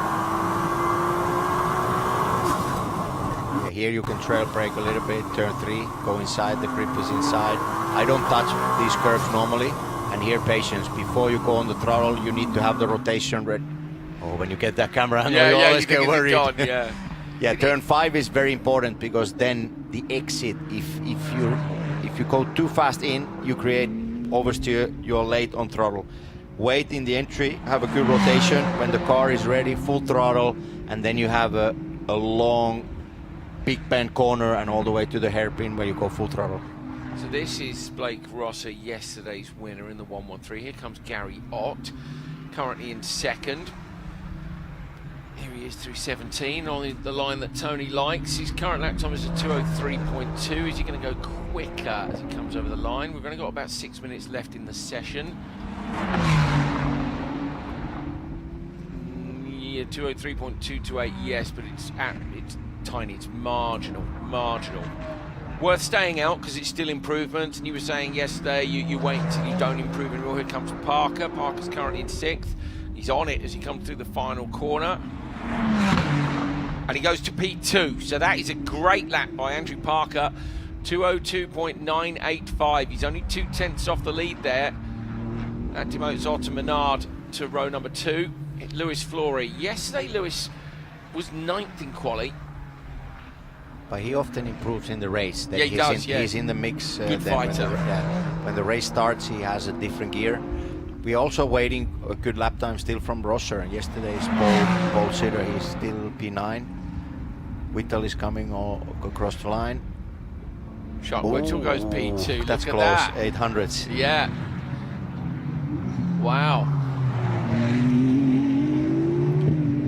Yeah, here you can trail brake a little bit. Turn 3, go inside. The grip is inside. I don't touch these curves normally. And here, patience. Before you go on the throttle, you need to have the rotation ready. Oh, when you get that camera angle, you always get worried. Yeah. Yeah, turn 5 is very important, because then the exit, if you go too fast in, you create oversteer, you're late on throttle. Wait in the entry, have a good rotation. When the car is ready, full throttle, and then you have a long big bend corner and all the way to the hairpin where you go full throttle. So this is Blake Rosser, yesterday's winner in the 113. Here comes Gary Ott, currently in second. Here he is through 17 on the line that Tony likes. His current lap time is a 203.2. Is he going to go quicker as he comes over the line? We've only got about 6 minutes left in the session. Yeah, 203.228, yes, but it's tiny, it's marginal. Worth staying out because it's still improvement. And you were saying yesterday you wait until you don't improve anymore. Here comes Parker. Parker's currently in 6th. He's on it as he comes through the final corner. And he goes to P2. So that is a great lap by Andrew Parker. 202.985. He's only 0.2 off the lead there. Antimo Zotta Menard to row number 2. Lewis Flory. Yesterday Lewis was 9th in quali. But he often improves in the race. Yeah, he does. He's in the mix. Good fighter. When the race starts, he has a different gear. We're also waiting a good lap time still from Rosser. And yesterday's pole sitter, he's still P9. Whittle is coming across the line. Chuck Whittle goes P2. That's Look close. at that. 800s. Yeah. Wow.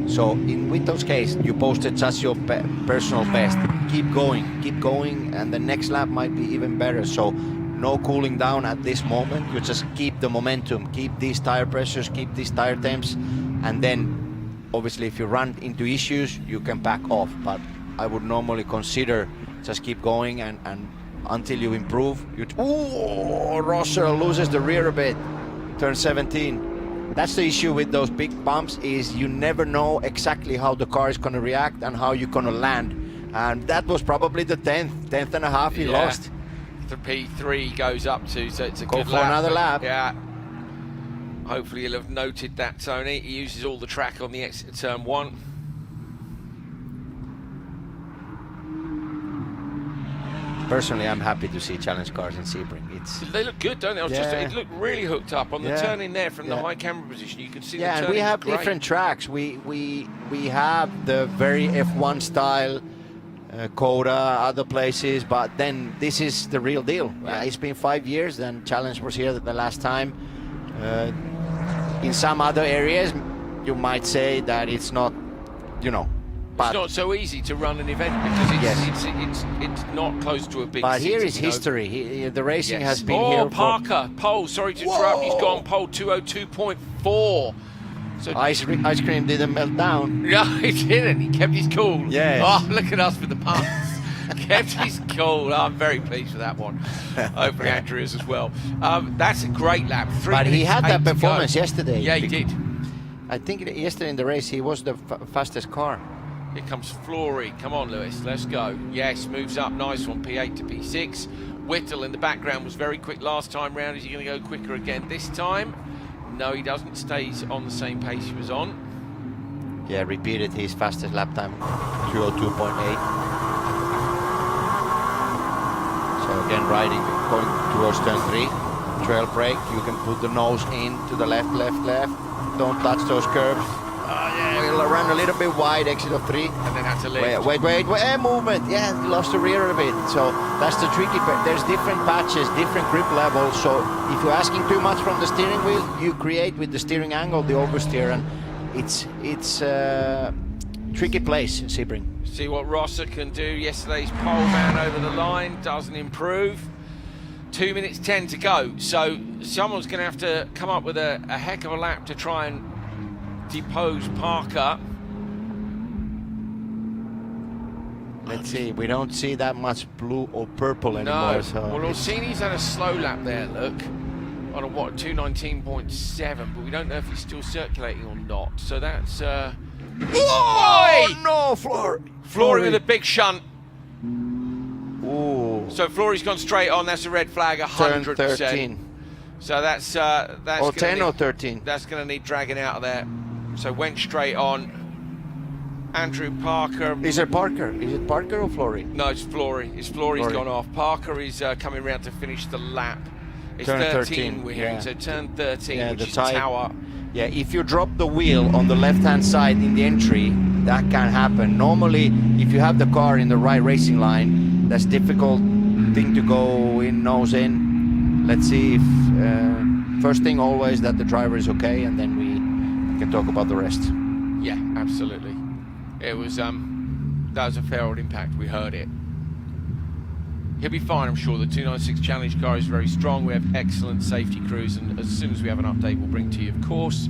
So in Whittle's case, you posted just your personal best. Keep going, and the next lap might be even better. So no cooling down at this moment. You just keep the momentum, keep these tire pressures, keep these tire temps, and then obviously if you run into issues, you can back off. But I would normally consider just keep going and until you improve. Rosser loses the rear a bit. Turn 17. that's the issue with those big bumps, is you never know exactly how the car is going to react and how you're going to land. And that was probably the 10th and a half he lost. The P3 goes up to, so it's a Go good for lap. another lap. Yeah. Hopefully you'll have noted that, Tony. He uses all the track on the exit of turn 1. Personally, I'm happy to see challenge cars in Sebring. They look good, don't they? It looked really hooked up on the turn in there from the high camera position. You can see the turn. And we have different tracks. We have the very F1 style, Coda, other places, but then this is the real deal. It's been 5 years, then Challenge was here the last time. In some other areas, you might say that it's not, but it's not so easy to run an event because it's not close to a big But city, here is history. The racing has been here. Parker, pole, sorry to interrupt, he's gone pole 202.4. So Ice cream didn't melt down. No, he didn't. He kept his cool. Yes. Oh, look at us with the puns. Kept his cool. I'm very pleased with that one. Hopefully Andrew is as well. That's a great lap. But he had that performance yesterday. Yeah, he did. I think yesterday in the race he was the fastest car. Here comes Flory. Come on, Lewis. Let's go. Yes, moves up. Nice one. P8 to P6. Whittle in the background was very quick last time round. Is he going to go quicker again this time? No, he doesn't. Stays on the same pace he was on. Yeah, repeated his fastest lap time, 202.8. So again, riding, going towards turn 3. Trail brake, you can put the nose in to the left. Don't touch those curves. We'll run a little bit wide, exit of 3. And then had to lift. Wait, movement. Yeah, he lost the rear a bit. So that's the tricky part. There's different patches, different grip levels. So if you're asking too much from the steering wheel, you create with the steering angle the oversteer, and it's a tricky place in Sebring. See what Rosser can do. Yesterday's pole man over the line doesn't improve. 2 minutes 10 to go. So someone's going to have to come up with a heck of a lap to try and depose Parker. Let's see, we don't see that much blue or purple anymore. No, So well, Orsini's had a slow lap there, look, on a 219.7, but we don't know if he's still circulating or not. So that's oh no, Flory with a big shunt. Ooh. So Flory's gone straight on. That's a red flag, 100%. Turn 13. So that's or 10 or 13. That's going to need dragging out of there. So went straight on. Andrew Parker. Is it Parker? Is it Parker or Flory? No, it's Flory. Flory's gone off. Parker is coming round to finish the lap. It's Turn 13 we're hearing. So turn 13, which is Tower. Yeah, if you drop the wheel on the left-hand side in the entry, that can happen. Normally, if you have the car in the right racing line, that's difficult thing to go in, nose in. Let's see if first thing always that the driver is okay, and then we can talk about the rest. Yeah, absolutely. It was that was a fair old impact. We heard it. He'll be fine, I'm sure. The 296 Challenge car is very strong. We have excellent safety crews, and as soon as we have an update, we'll bring to you, of course.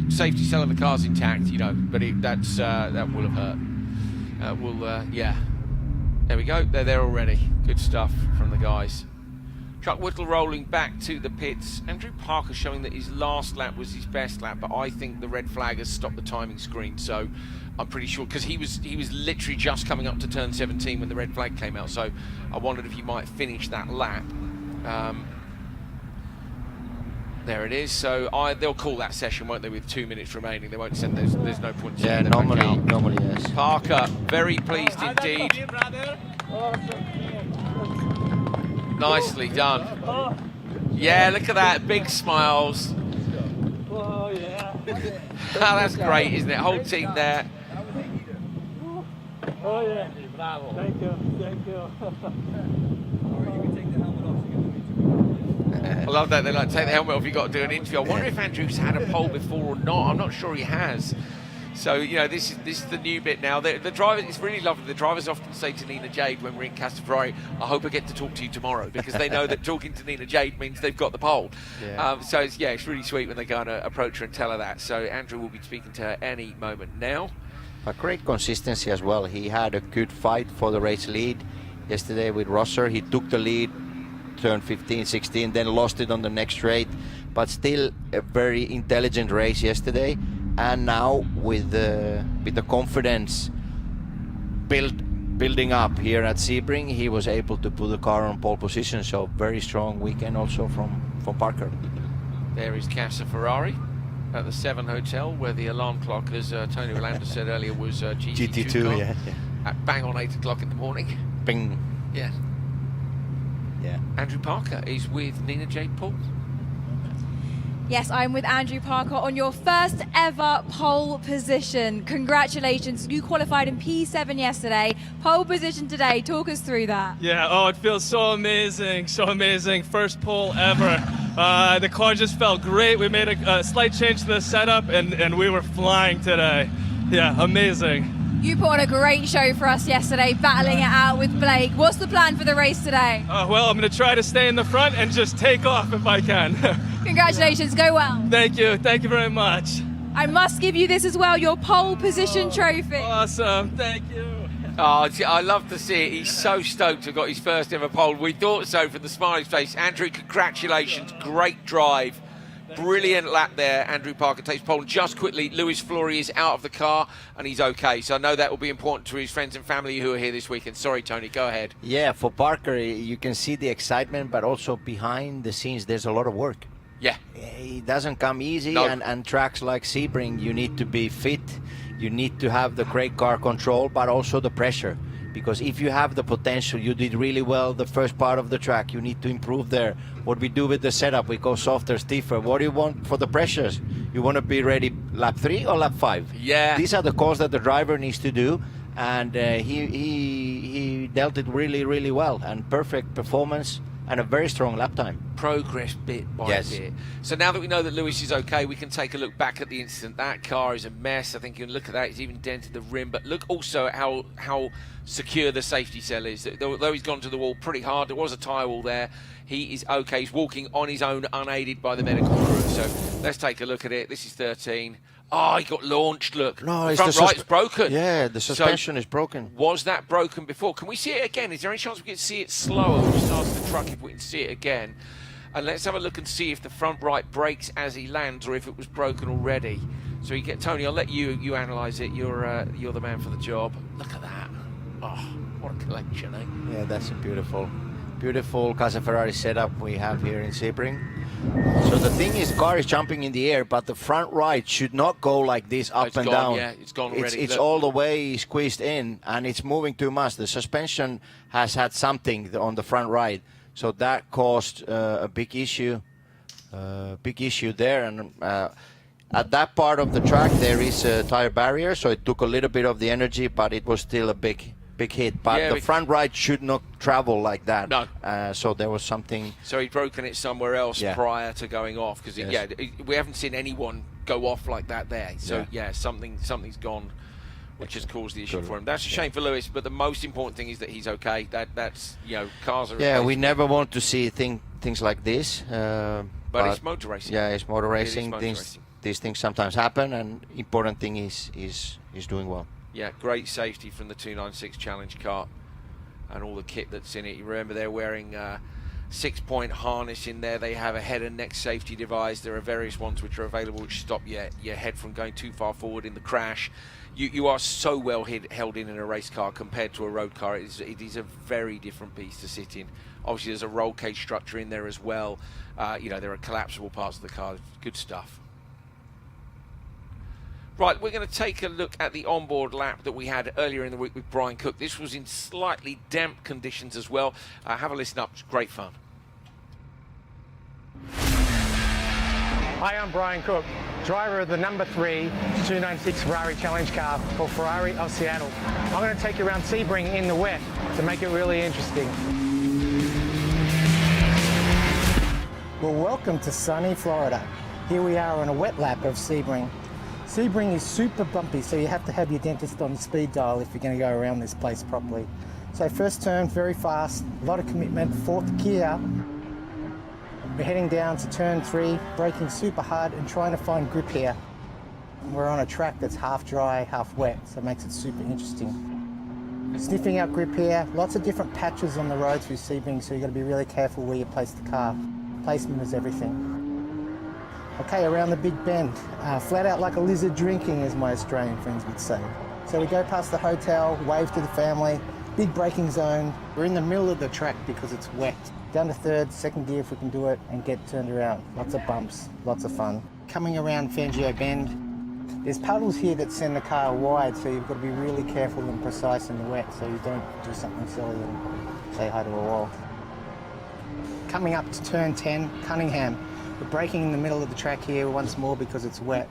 Safety cell of the car's intact, but that will have hurt. Yeah. There we go. They're there already. Good stuff from the guys. Chuck Whittle rolling back to the pits. Andrew Parker showing that his last lap was his best lap, but I think the red flag has stopped the timing screen, so I'm pretty sure, because he was literally just coming up to turn 17 when the red flag came out, so I wondered if he might finish that lap. There it is. So they'll call that session, won't they, with 2 minutes remaining? They won't send. There's no point. Yeah, normally yes. Parker, very pleased indeed. Nicely done. Yeah, look at that, big smiles. Oh, that's great, isn't it? Whole team there. Oh yeah, bravo. Thank you. I love that. They're like, take the helmet off, you've got to do an interview. I wonder if Andrew's had a pole before or not. I'm not sure he has. So, this is the new bit now. The driver, it's really lovely. The drivers often say to Nina Jade when we're in Ferrari, I hope I get to talk to you tomorrow, because they know that talking to Nina Jade means they've got the pole. Yeah. So, it's really sweet when they go and approach her and tell her that. So, Andrew will be speaking to her any moment now. A great consistency as well. He had a good fight for the race lead yesterday with Rosser. He took the lead, turn 15, 16, then lost it on the next straight. but still a very intelligent race yesterday. And now with the confidence building up here at Sebring, he was able to put the car on pole position. So very strong weekend also from Parker. There is Casa Ferrari at the 7 Hotel, where the alarm clock, as Tony Rolando said earlier, was GT2 car. Yeah. At bang on 8 o'clock in the morning. Bing. Yeah. Yeah. Andrew Parker is with Nina J. Paul. Yes, I'm with Andrew Parker on your first ever pole position. Congratulations. You qualified in P7 yesterday. Pole position today. Talk us through that. Yeah, oh, it feels so amazing, so amazing. First pole ever. The car just felt great. We made a slight change to the setup and we were flying today. Yeah, amazing. You put on a great show for us yesterday, battling it out with Blake. What's the plan for the race today? Well, I'm going to try to stay in the front and just take off if I can. Congratulations, go well. Thank you very much. I must give you this as well, your pole position trophy. Awesome, thank you. Oh, I love to see it. He's so stoked to have got his first ever pole. We thought so from the smiley face. Andrew, congratulations, great drive. Brilliant lap there. Andrew Parker takes pole. And just quickly, Luis Flory is out of the car and he's okay. So I know that will be important to his friends and family who are here this weekend. Sorry, Tony, go ahead. Yeah, for Parker, you can see the excitement, but also behind the scenes, there's a lot of work. Yeah. It doesn't come easy, No. and tracks like Sebring, you need to be fit, you need to have the great car control, but also the pressure. Because if you have the potential, you did really well the first part of the track, you need to improve there. What we do with the setup, we go softer, stiffer. What do you want for the pressures? You want to be ready lap 3 or lap 5? Yeah. These are the calls that the driver needs to do, and he dealt it really, really well, and perfect performance and a very strong lap time. Progress bit by bit. So now that we know that Lewis is okay, we can take a look back at the incident. That car is a mess. I think you can look at that. He's even dented the rim. But look also at how secure the safety cell is. Though he's gone to the wall pretty hard, there was a tyre wall there. He is okay. He's walking on his own, unaided by the medical crew. So let's take a look at it. This is 13. Oh, he got launched, look. No, the front right's broken. Yeah, the suspension is broken. Was that broken before? Can we see it again? Is there any chance we can see it slower? We'll just ask the truck if we can see it again. And let's have a look and see if the front right brakes as he lands or if it was broken already. So you get Tony, I'll let you analyse it. You're the man for the job. Look at that. Oh, what a collection, eh? Yeah, that's a beautiful Casa Ferrari setup we have here in Sebring. So the thing is, the car is jumping in the air, but the front right should not go like this up and down. Yeah, it's gone already. It's all the way squeezed in, and it's moving too much. The suspension has had something on the front right, so that caused a big issue there. And at that part of the track, there is a tire barrier, so it took a little bit of the energy, but it was still a big hit. But the front right should not travel like that. No. So there was something. So he'd broken it somewhere else prior to going off, because we haven't seen anyone go off like that there. So something's gone, which has caused the issue for him. That's a shame for Lewis, but the most important thing is that he's okay. That's cars are. Yeah, we never want to see things like this. But it's motor racing. Yeah, it's motor racing. Motor racing. These things sometimes happen, and important thing is doing well. Yeah, great safety from the 296 Challenge car and all the kit that's in it. You remember they're wearing 6-point harness in there. They have a head and neck safety device. There are various ones which are available which stop your head from going too far forward in the crash. You are so well held in a race car compared to a road car. It is a very different piece to sit in. Obviously, there's a roll cage structure in there as well. There are collapsible parts of the car. Good stuff. Right, we're going to take a look at the onboard lap that we had earlier in the week with Brian Cook. This was in slightly damp conditions as well. Have a listen up, it's great fun. Hi, I'm Brian Cook, driver of the number 3 296 Ferrari Challenge car for Ferrari of Seattle. I'm going to take you around Sebring in the wet to make it really interesting. Well, welcome to sunny Florida. Here we are on a wet lap of Sebring. Sebring is super bumpy, so you have to have your dentist on the speed dial if you're going to go around this place properly. So first turn, very fast, a lot of commitment, 4th gear. We're heading down to turn 3, braking super hard and trying to find grip here. We're on a track that's half dry, half wet, so it makes it super interesting. Sniffing out grip here, lots of different patches on the road through Sebring, so you've got to be really careful where you place the car. Placement is everything. Okay, around the big bend, flat out like a lizard drinking, as my Australian friends would say. So we go past the hotel, wave to the family, big braking zone. We're in the middle of the track because it's wet. Down to third, second gear if we can do it, and get turned around. Lots of bumps, lots of fun. Coming around Fangio Bend, there's puddles here that send the car wide, so you've got to be really careful and precise in the wet so you don't do something silly and say hi to a wall. Coming up to turn 10, Cunningham. We're braking in the middle of the track here once more because it's wet.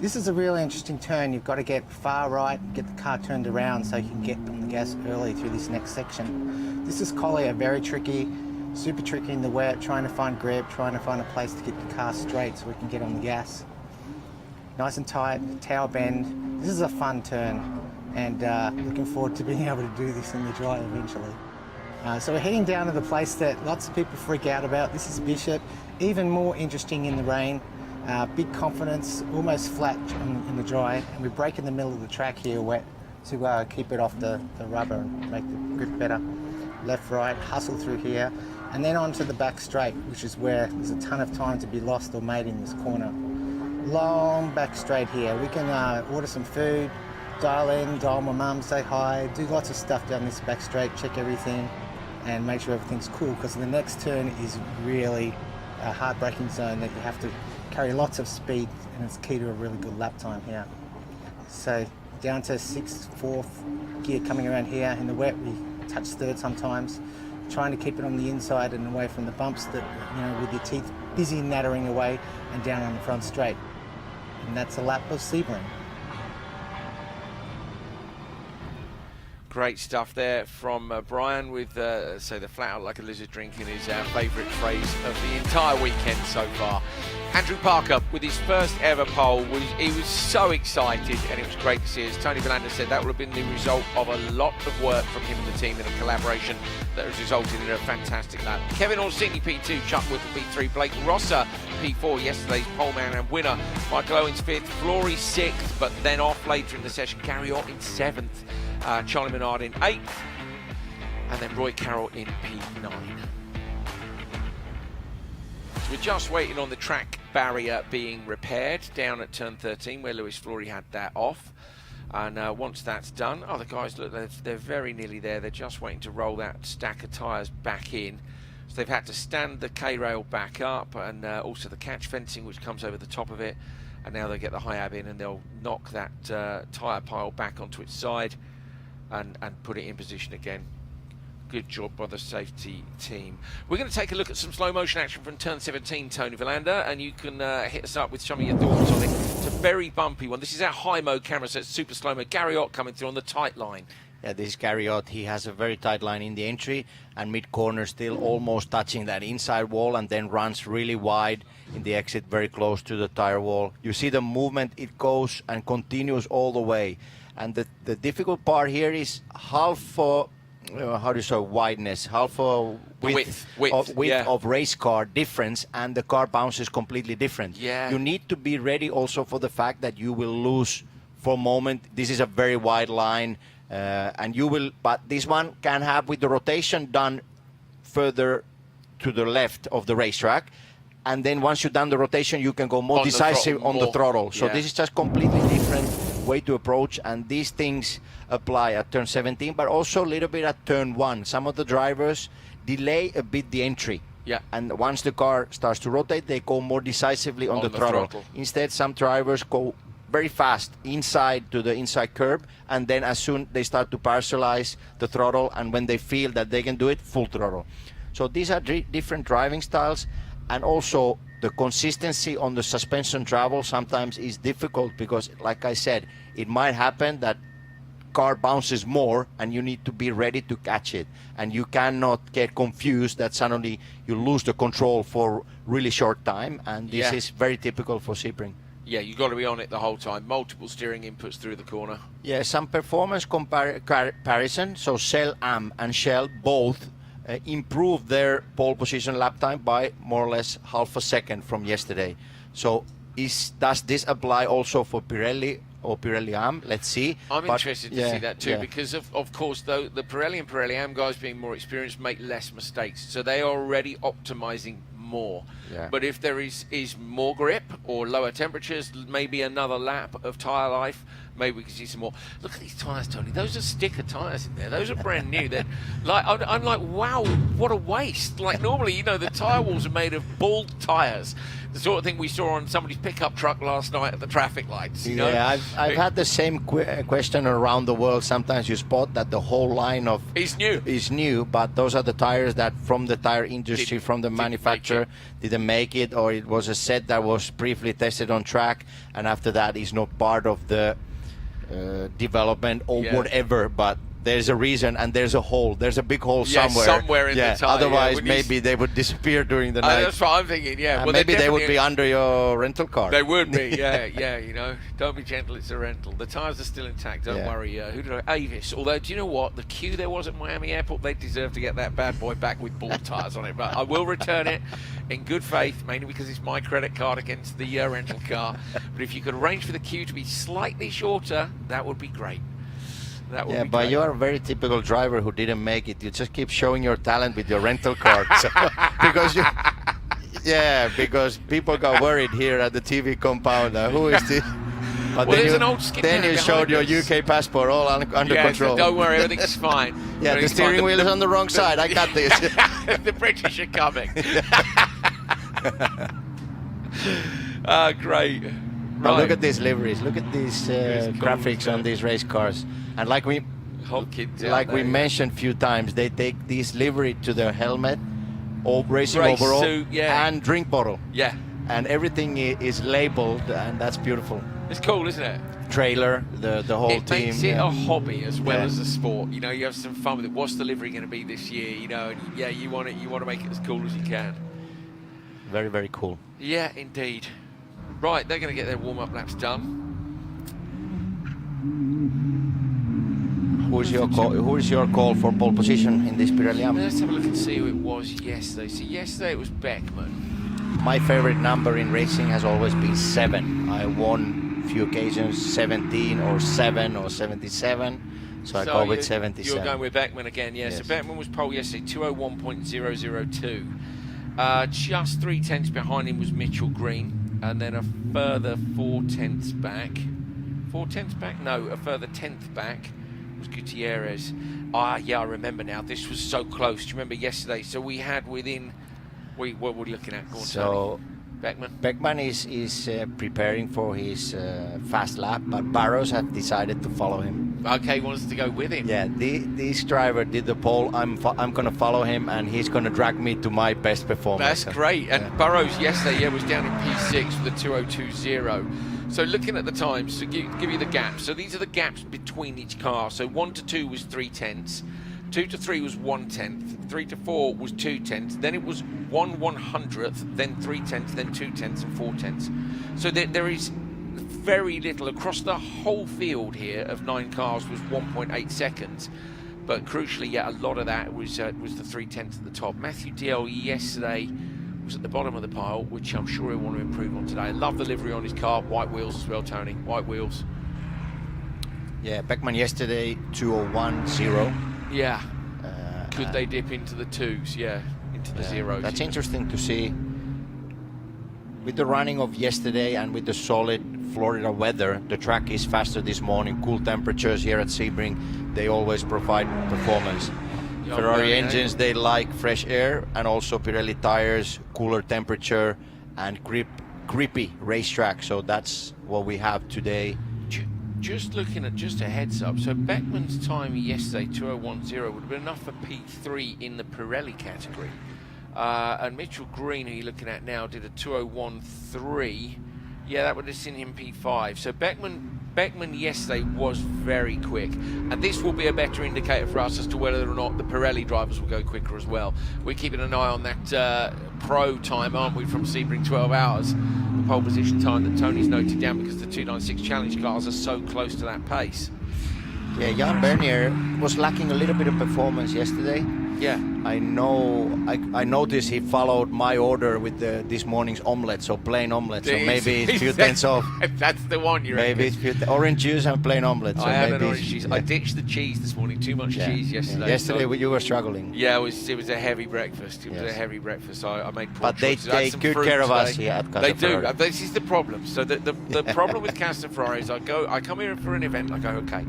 This is a really interesting turn. You've got to get far right, get the car turned around so you can get on the gas early through this next section. This is Collier, very tricky, super tricky in the wet, trying to find grip, trying to find a place to get the car straight so we can get on the gas. Nice and tight, Tower Bend. This is a fun turn and looking forward to being able to do this in the dry eventually. So we're heading down to the place that lots of people freak out about. This is Bishop, even more interesting in the rain. Big confidence, almost flat in the dry, and we brake in the middle of the track here wet to keep it off the rubber and make the grip better. Left, right, hustle through here, and then onto the back straight, which is where there's a ton of time to be lost or made in this corner. Long back straight here. We can order some food, dial in, dial my mum, say hi, do lots of stuff down this back straight, check everything, and make sure everything's cool, because the next turn is really a hard braking zone that you have to carry lots of speed, and it's key to a really good lap time here. So down to 6th, 4th gear coming around here. In the wet we touch third sometimes, trying to keep it on the inside and away from the bumps that, you know, with your teeth busy nattering away, and down on the front straight. And that's a lap of Sebring. Great stuff there from Brian with, say, the flat out like a lizard drinking is our favourite phrase of the entire weekend so far. Andrew Parker with his first ever pole, he was so excited, and it was great to see. As Tony Villander said, that would have been the result of a lot of work from him and the team in a collaboration that has resulted in a fantastic lap. Kevin Orsini P2, Chuck Whipple P3, Blake Rosser P4, yesterday's poleman and winner. Michael Owens 5th, Flory 6th, but then off later in the session. Gary Ott in 7th. Charlie Menard in 8th, and then Roy Carroll in P9. So we're just waiting on the track barrier being repaired down at turn 13 where Lewis Flory had that off, and once that's done, the guys, look, they're very nearly there. They're just waiting to roll that stack of tyres back in. So they've had to stand the K-rail back up, and also the catch fencing which comes over the top of it, and now they get the high ab in and they'll knock that tyre pile back onto its side and put it in position again. Good job by the safety team. We're going to take a look at some slow motion action from turn 17, Tony Villander, and you can hit us up with some of your thoughts on it. It's a very bumpy one. This is our high mode camera, so it's super slow mo. Gary Ott coming through on the tight line. Yeah, this is Gary Ott. He has a very tight line in the entry, and mid-corner still almost touching that inside wall, and then runs really wide in the exit, very close to the tire wall. You see the movement, it goes and continues all the way. And the difficult part here is half wideness, half width of race car difference, and the car bounces completely different. Yeah. You need to be ready also for the fact that you will lose for a moment. This is a very wide line, and you will, but this one can have, with the rotation done further to the left of the racetrack, and then once you've done the rotation, you can go more decisive on the throttle. So this is just completely different way to approach, and these things apply at turn 17, but also a little bit at turn 1. Some of the drivers delay a bit the entry. Yeah. And once the car starts to rotate, they go more decisively on the throttle. Instead, some drivers go very fast inside to the inside curb, and then as soon they start to parcelize the throttle, and when they feel that they can do it, full throttle. So these are different driving styles, and also the consistency on the suspension travel sometimes is difficult because, like I said, it might happen that car bounces more and you need to be ready to catch it, and you cannot get confused that suddenly you lose the control for really short time, and this is very typical for Sebring. Yeah, you've got to be on it the whole time. Multiple steering inputs through the corner. Yeah, some performance comparison. So Shell AM and Shell both improved their pole position lap time by more or less half a second from yesterday. So does this apply also for Pirelli or Pirelli AM? Let's see. I'm interested to see that too, because of course, though, the Pirelli and Pirelli AM guys being more experienced make less mistakes, so they are already optimizing more. Yeah. But if there is more grip or lower temperatures, maybe another lap of tyre life, maybe we can see some more. Look at these tyres, Tony. Those are sticker tyres in there. Those are brand new. They're like, I'm like, wow, what a waste. Like normally, you know, the tyre walls are made of bald tyres. The sort of thing we saw on somebody's pickup truck last night at the traffic lights. You know? Yeah, I've had the same question around the world. Sometimes you spot that the whole line of It's new. but those are the tires that from the tire industry, from the didn't manufacturer, didn't make it, or it was a set that was briefly tested on track, and after that is not part of the development or whatever. But there's a reason, and there's a hole. There's a big hole somewhere in the tire. Otherwise, maybe they would disappear during the night. That's what I'm thinking. Yeah, well, maybe they would be under your rental car. They would be. Yeah. You know, don't be gentle. It's a rental. The tyres are still intact. Don't worry. Who did Avis? Although, do you know what? The queue there was at Miami Airport. They deserve to get that bad boy back with bald tyres on it. But I will return it in good faith, mainly because it's my credit card against the rental car. But if you could arrange for the queue to be slightly shorter, that would be great. Yeah, but you are a very typical driver who didn't make it. You just keep showing your talent with your rental card. So, because people got worried here at the TV compound. Who is this? But there's an old skip then man you showed your behind us. UK passport all under control. So don't worry, everything's fine. Yeah, the steering wheel is on the wrong side. I got this. The British are coming. Great. But Right. look at these liveries. Look at these graphics on these race cars. And like we mentioned a few times, they take these livery to their helmet, or racing Race overall, suit, and drink bottle. Yeah. And everything is labeled, and that's beautiful. It's cool, isn't it? Trailer, the whole It team. makes it a hobby as well as a sport. You know, you have some fun with it. What's the livery going to be this year? You know, and you want to make it as cool as you can. Very, very cool. Yeah, indeed. Right, they're going to get their warm-up laps done. Who is your call for pole position in this Pirelli AM? Let's have a look and see who it was yesterday. So yesterday it was Beckman. My favorite number in racing has always been 7. I won a few occasions 17 or 7 or 77. So I go with 77. You're going with Beckman again, yes. So Beckman was pole yesterday, 201.002. Just 3/10 behind him was Mitchell Green. And then a further 4/10 back. 4/10 back? No, a further 10th back was Gutierrez. I remember now. This was so close. Do you remember yesterday? So we had within... what were we looking at? Go on, so Beckman? Beckman is preparing for his fast lap, but Barrows have decided to follow him. Okay, he wants to go with him. Yeah, this driver did the pole. I'm going to follow him, and he's going to drag me to my best performance. That's great. And Burrows yesterday was down in P6 with a 2:02.0. So looking at the times, to give you the gaps. So these are the gaps between each car. So 1 to 2 was 3/10. 2 to 3 was 1/10. 3 to 4 was 2/10. Then it was 1/100th, then 3/10, then 2/10 and 4/10. So there is very little across the whole field here of 9 cars was 1.8 seconds. But crucially, a lot of that was the 3/10 at the top. Matthew DL yesterday was at the bottom of the pile, which I'm sure he'll want to improve on today. I love the livery on his car, white wheels as well, Tony. White wheels. Yeah, Beckman yesterday 201.0. Yeah. Could they dip into the 2s? Yeah, into the zeros. That's interesting to see. With the running of yesterday and with the solid Florida weather, the track is faster this morning. Cool temperatures here at Sebring, they always provide performance. Ferrari engines, they like fresh air, and also Pirelli tires, cooler temperature and grippy racetrack. So that's what we have today. Just looking at just a heads up, so Beckman's time yesterday, 2:01.0, would have been enough for P3 in the Pirelli category. And Mitchell Green, who you're looking at now, did a 2:01.3. Yeah, that would have seen him P5. So Beckman yesterday was very quick, and this will be a better indicator for us as to whether or not the Pirelli drivers will go quicker as well. We're keeping an eye on that pro time, aren't we, from Sebring 12 hours, the pole position time that Tony's noted down, because the 296 Challenge cars are so close to that pace. Yeah, Jan Bernier was lacking a little bit of performance yesterday. Yeah. I noticed he followed my order with this morning's omelette, so plain omelette. So maybe it's a few tenths off. That's the one you reckon. Maybe it's orange juice and plain omelette. So I had maybe an orange juice. I ditched the cheese this morning. Too much cheese yesterday. Yesterday so, you were struggling. Yeah, it was a heavy breakfast. It was a heavy breakfast. I made poor But they choices. I had take some good fruit care of us today. here at Casa They do. Ferrari. This is the problem. So the problem with Casa Ferrari is I come here for an event. I go, okay,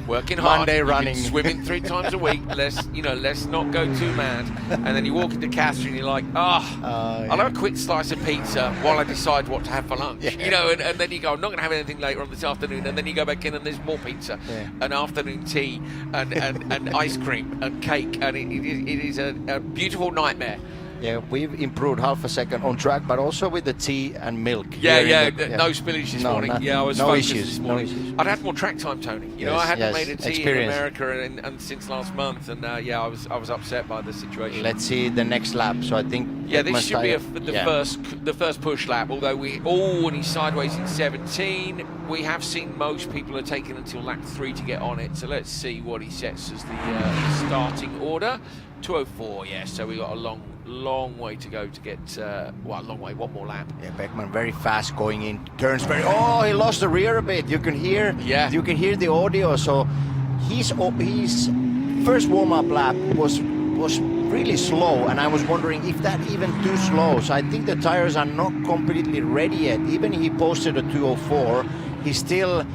working hard, Monday we've been running. swimming 3 times a week. Let's not go too mad. And then you walk into Casa and you're like, I'll have a quick slice of pizza while I decide what to have for lunch. Yeah. And then you go, I'm not going to have anything later on this afternoon. And then you go back in and there's more pizza, and afternoon tea, and ice cream and cake, and it is a beautiful nightmare. Yeah, we've improved half a second on track, but also with the tea and milk. No spillage this morning. Nothing. Yeah, I was No focused issues, this no morning. issues. I'd had more track time, Tony. You know, I hadn't made a tea experience. in America and since last month, and I was upset by the situation. Let's see the next lap. So I think This should be the first push lap. Although and he's sideways in 17. We have seen most people are taking until lap 3 to get on it. So let's see what he sets as the starting order. 2:04. Yeah. So we got a long way to go to get a long way, one more lap. Yeah, Beckman very fast going in turns. He lost the rear a bit. You can hear the audio. So his first warm-up lap was really slow, and I was wondering if that even too slow. So I think the tires are not completely ready yet. Even he posted a 2:04, he's still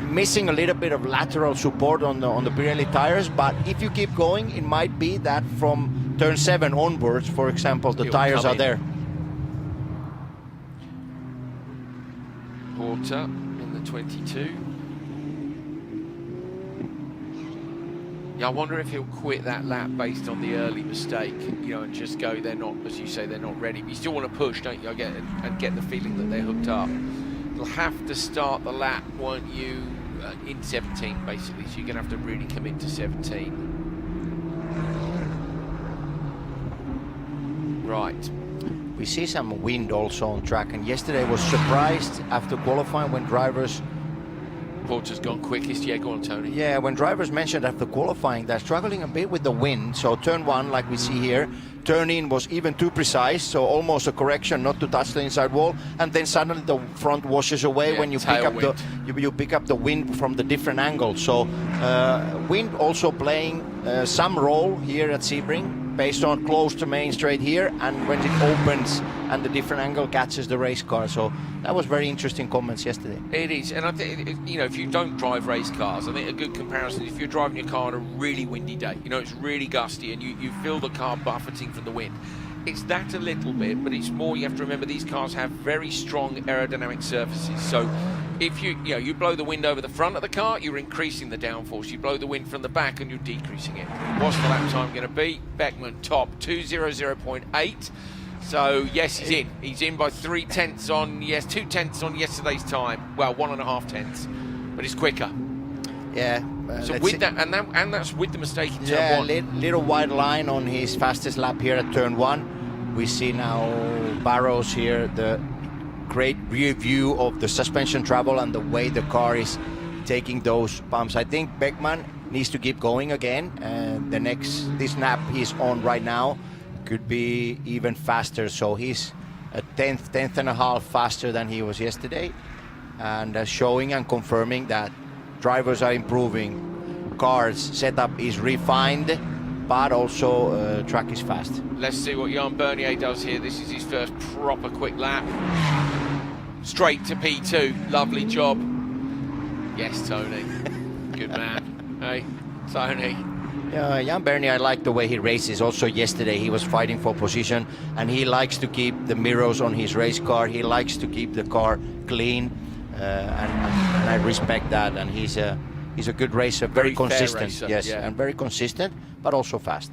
missing a little bit of lateral support on the Pirelli tires. But if you keep going, it might be that from turn 7 onwards, for example, the tires are there. Porter in the 22. Yeah, I wonder if he'll quit that lap based on the early mistake, and just go, they're not, as you say, they're not ready. But you still want to push, don't you? And get the feeling that they're hooked up. You'll have to start the lap, won't you, in 17, basically. So you're going to have to really commit to 17. Right. We see some wind also on track, and yesterday was surprised after qualifying when drivers... Porter's gone quickest. Yeah, go on, Tony. Yeah, when drivers mentioned after qualifying they're struggling a bit with the wind. So turn 1, like we see here, turn in was even too precise, so almost a correction not to touch the inside wall, and then suddenly the front washes away when you pick up you pick up the wind from the different angles. So wind also playing some role here at Sebring, based on close to main straight here, and when it opens and the different angle catches the race car. So that was very interesting comments yesterday. It is, and I think, if you don't drive race cars, I think a good comparison is if you're driving your car on a really windy day, it's really gusty and you feel the car buffeting from the wind. It's that a little bit, but it's more, you have to remember these cars have very strong aerodynamic surfaces. So if you blow the wind over the front of the car, you're increasing the downforce. You blow the wind from the back and you're decreasing it. What's the lap time going to be? Beckman top 2:00.8. So yes, he's in. He's in by 2 tenths on yesterday's time. Well, 1.5 tenths, but it's quicker. Yeah. So with that, and that's with the mistake in turn 1. Little white line on his fastest lap here at turn 1. We see now Barrows here, the great rear view of the suspension travel and the way the car is taking those bumps. I think Beckman needs to keep going again, and this lap he's on right now could be even faster. So he's a tenth and a half faster than he was yesterday, and showing and confirming that drivers are improving, cars setup is refined, but also track is fast. Let's see what Jan Bernier does here. This is his first proper quick lap. Straight to P2. Lovely job. Yes, Tony. Good man. Hey, Tony. Yeah, Jan Bernier, I like the way he races. Also yesterday he was fighting for position, and he likes to keep the mirrors on his race car. He likes to keep the car clean, and I respect that. And he's a good racer, very consistent. Racer, yes, yeah. and very consistent, but also fast.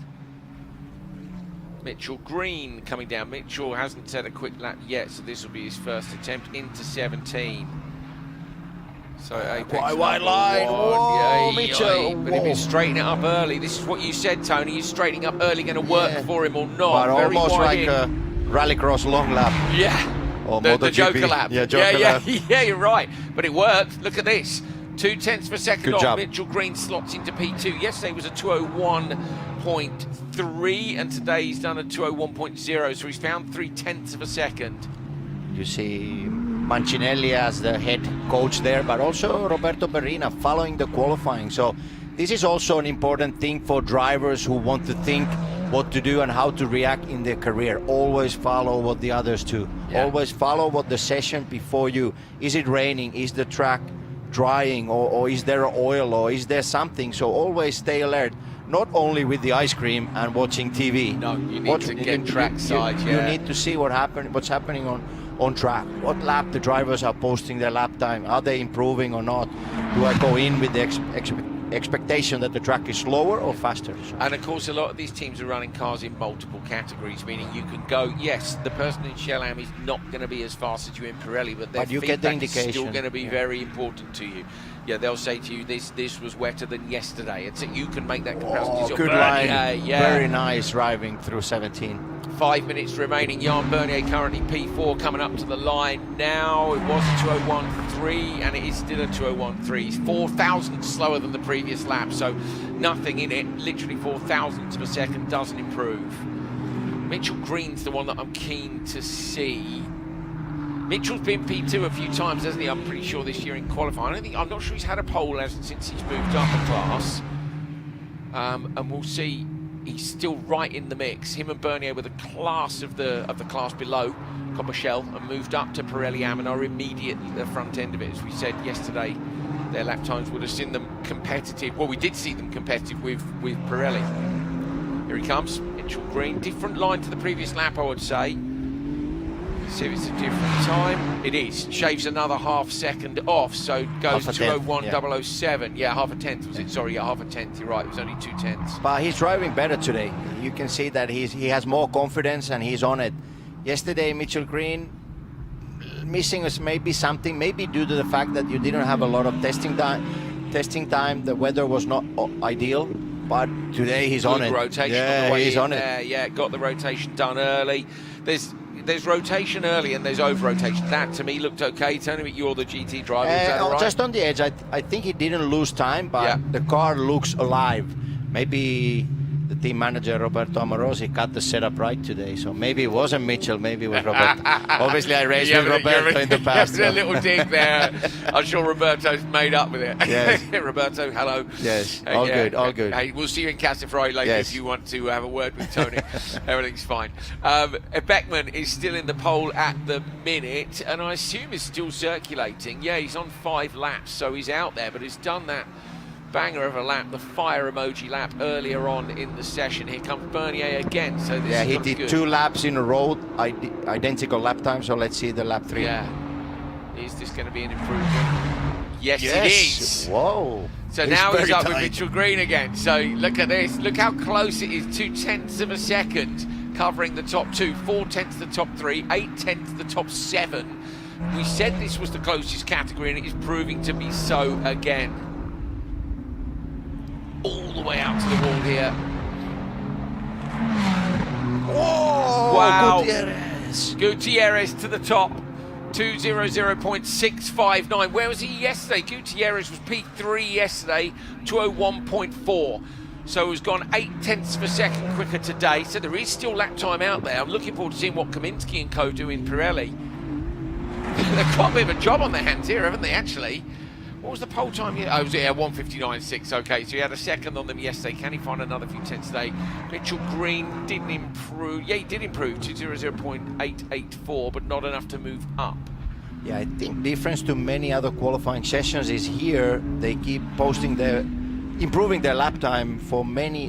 Mitchell Green coming down. Mitchell hasn't set a quick lap yet, so this will be his first attempt into 17. So Apex wide line. Whoa, Mitchell. But if you straighten it up early, this is what you said, Tony. Is straightening up early going to work for him or not? But Very almost like in. a rallycross long lap. Yeah. Or the Joker lap. Yeah, Joker lap. Yeah, you're right. But it worked. Look at this. 2/10 of a second Good off. job. Mitchell Green slots into P2. Yesterday was a 2:01.3, and today he's done a 2:01.0, so he's found 3/10 of a second. You see Mancinelli as the head coach there, but also Roberto Perrina following the qualifying. So this is also an important thing for drivers who want to think what to do and how to react in their career. Always follow what the others do. Yeah. Always follow what the session before you. Is it raining? Is the track drying? Or is there oil? Or is there something? So always stay alert. Not only with the ice cream and watching TV. No, you need to get trackside. You need to see what's happening on track. What lap the drivers are posting their lap time. Are they improving or not? Do I go in with the expectation that the track is slower or faster? And of course, a lot of these teams are running cars in multiple categories, meaning you can go, yes, the person in Shell AM is not going to be as fast as you in Pirelli, but their you get the feedback is still indication. going to be very important to you. Yeah, they'll say to you, this was wetter than yesterday. It's you can make that comparison. Oh, It's good Bernier, line. yeah. Very nice driving through 17. 5 minutes remaining. Jan Bernier currently P4 coming up to the line now. It was a 2:01.3 and it is still a 2:01.3. He's 4,000 slower than the previous lap, so nothing in it. Literally 4,000ths of a second, doesn't improve. Mitchell Green's the one that I'm keen to see. Mitchell's been P2 a few times, hasn't he? I'm pretty sure this year in qualifying. I'm not sure he's had a pole since he's moved up a class. And we'll see. He's still right in the mix. Him and Bernier were the class of the class below Coppa Shell and moved up to Pirelli AM and are immediately at the front end of it. As we said yesterday, their lap times would have seen them competitive. Well, we did see them competitive with Pirelli. Here he comes, Mitchell Green. Different line to the previous lap, I would say. See if it's a different time. It is. Shaves another half second off, so goes 2:01.007. Yeah, half a tenth was it? Sorry, yeah, half a tenth. You're right. It was only 2/10. But he's driving better today. You can see that he has more confidence and he's on it. Yesterday, Mitchell Green missing us maybe something, maybe due to the fact that you didn't have a lot of testing time. The weather was not ideal, but today he's on it. Rotation yeah, on the way he's in on there. it. Yeah, got the rotation done early. There's rotation early and there's over rotation. That to me looked okay. Tony, you're the GT driver. Is that right? Just on the edge, I think he didn't lose time, but the car looks alive. Maybe the team manager Roberto Amorosi got the setup right today, so maybe it wasn't Mitchell, maybe it was Roberto. Obviously, I raced with Roberto in the past. A little dig there. I'm sure Roberto's made up with it. Yes. Roberto, hello. Yes, all good, all good. Hey, we'll see you in Casa Ferrari later if you want to have a word with Tony. Everything's fine. Beckman is still in the pole at the minute, and I assume is still circulating. Yeah, he's on 5 laps, so he's out there, but he's done that banger of a lap, the fire emoji lap earlier on in the session. Here comes Bernier again. So this he did good. 2 laps in a row, identical lap time. So let's see the lap 3. Yeah, is this going to be an improvement? Yes, it is. Whoa. So now he's up with Mitchell Green again. So look at this. Look how close it is. 2/10 of a second covering the top 2. 4/10 the top 3. 8/10 the top 7. We said this was the closest category, and it is proving to be so again. All the way out to the wall here. Whoa! Wow. Gutierrez to the top. 2:00.659. Where was he yesterday? Gutierrez was P3 yesterday. 2:01.4. So he's gone 8/10 of a second quicker today. So there is still lap time out there. I'm looking forward to seeing what Kaminsky and co do in Pirelli. They've got a bit of a job on their hands here, haven't they, actually? What was the pole time? Oh, it was 1:59.6. Okay, so he had a second on them yesterday. Can he find another few tenths today? Mitchell Green didn't improve. Yeah, he did improve to 2:00.884, but not enough to move up. Yeah, I think difference to many other qualifying sessions is here they keep improving their lap time for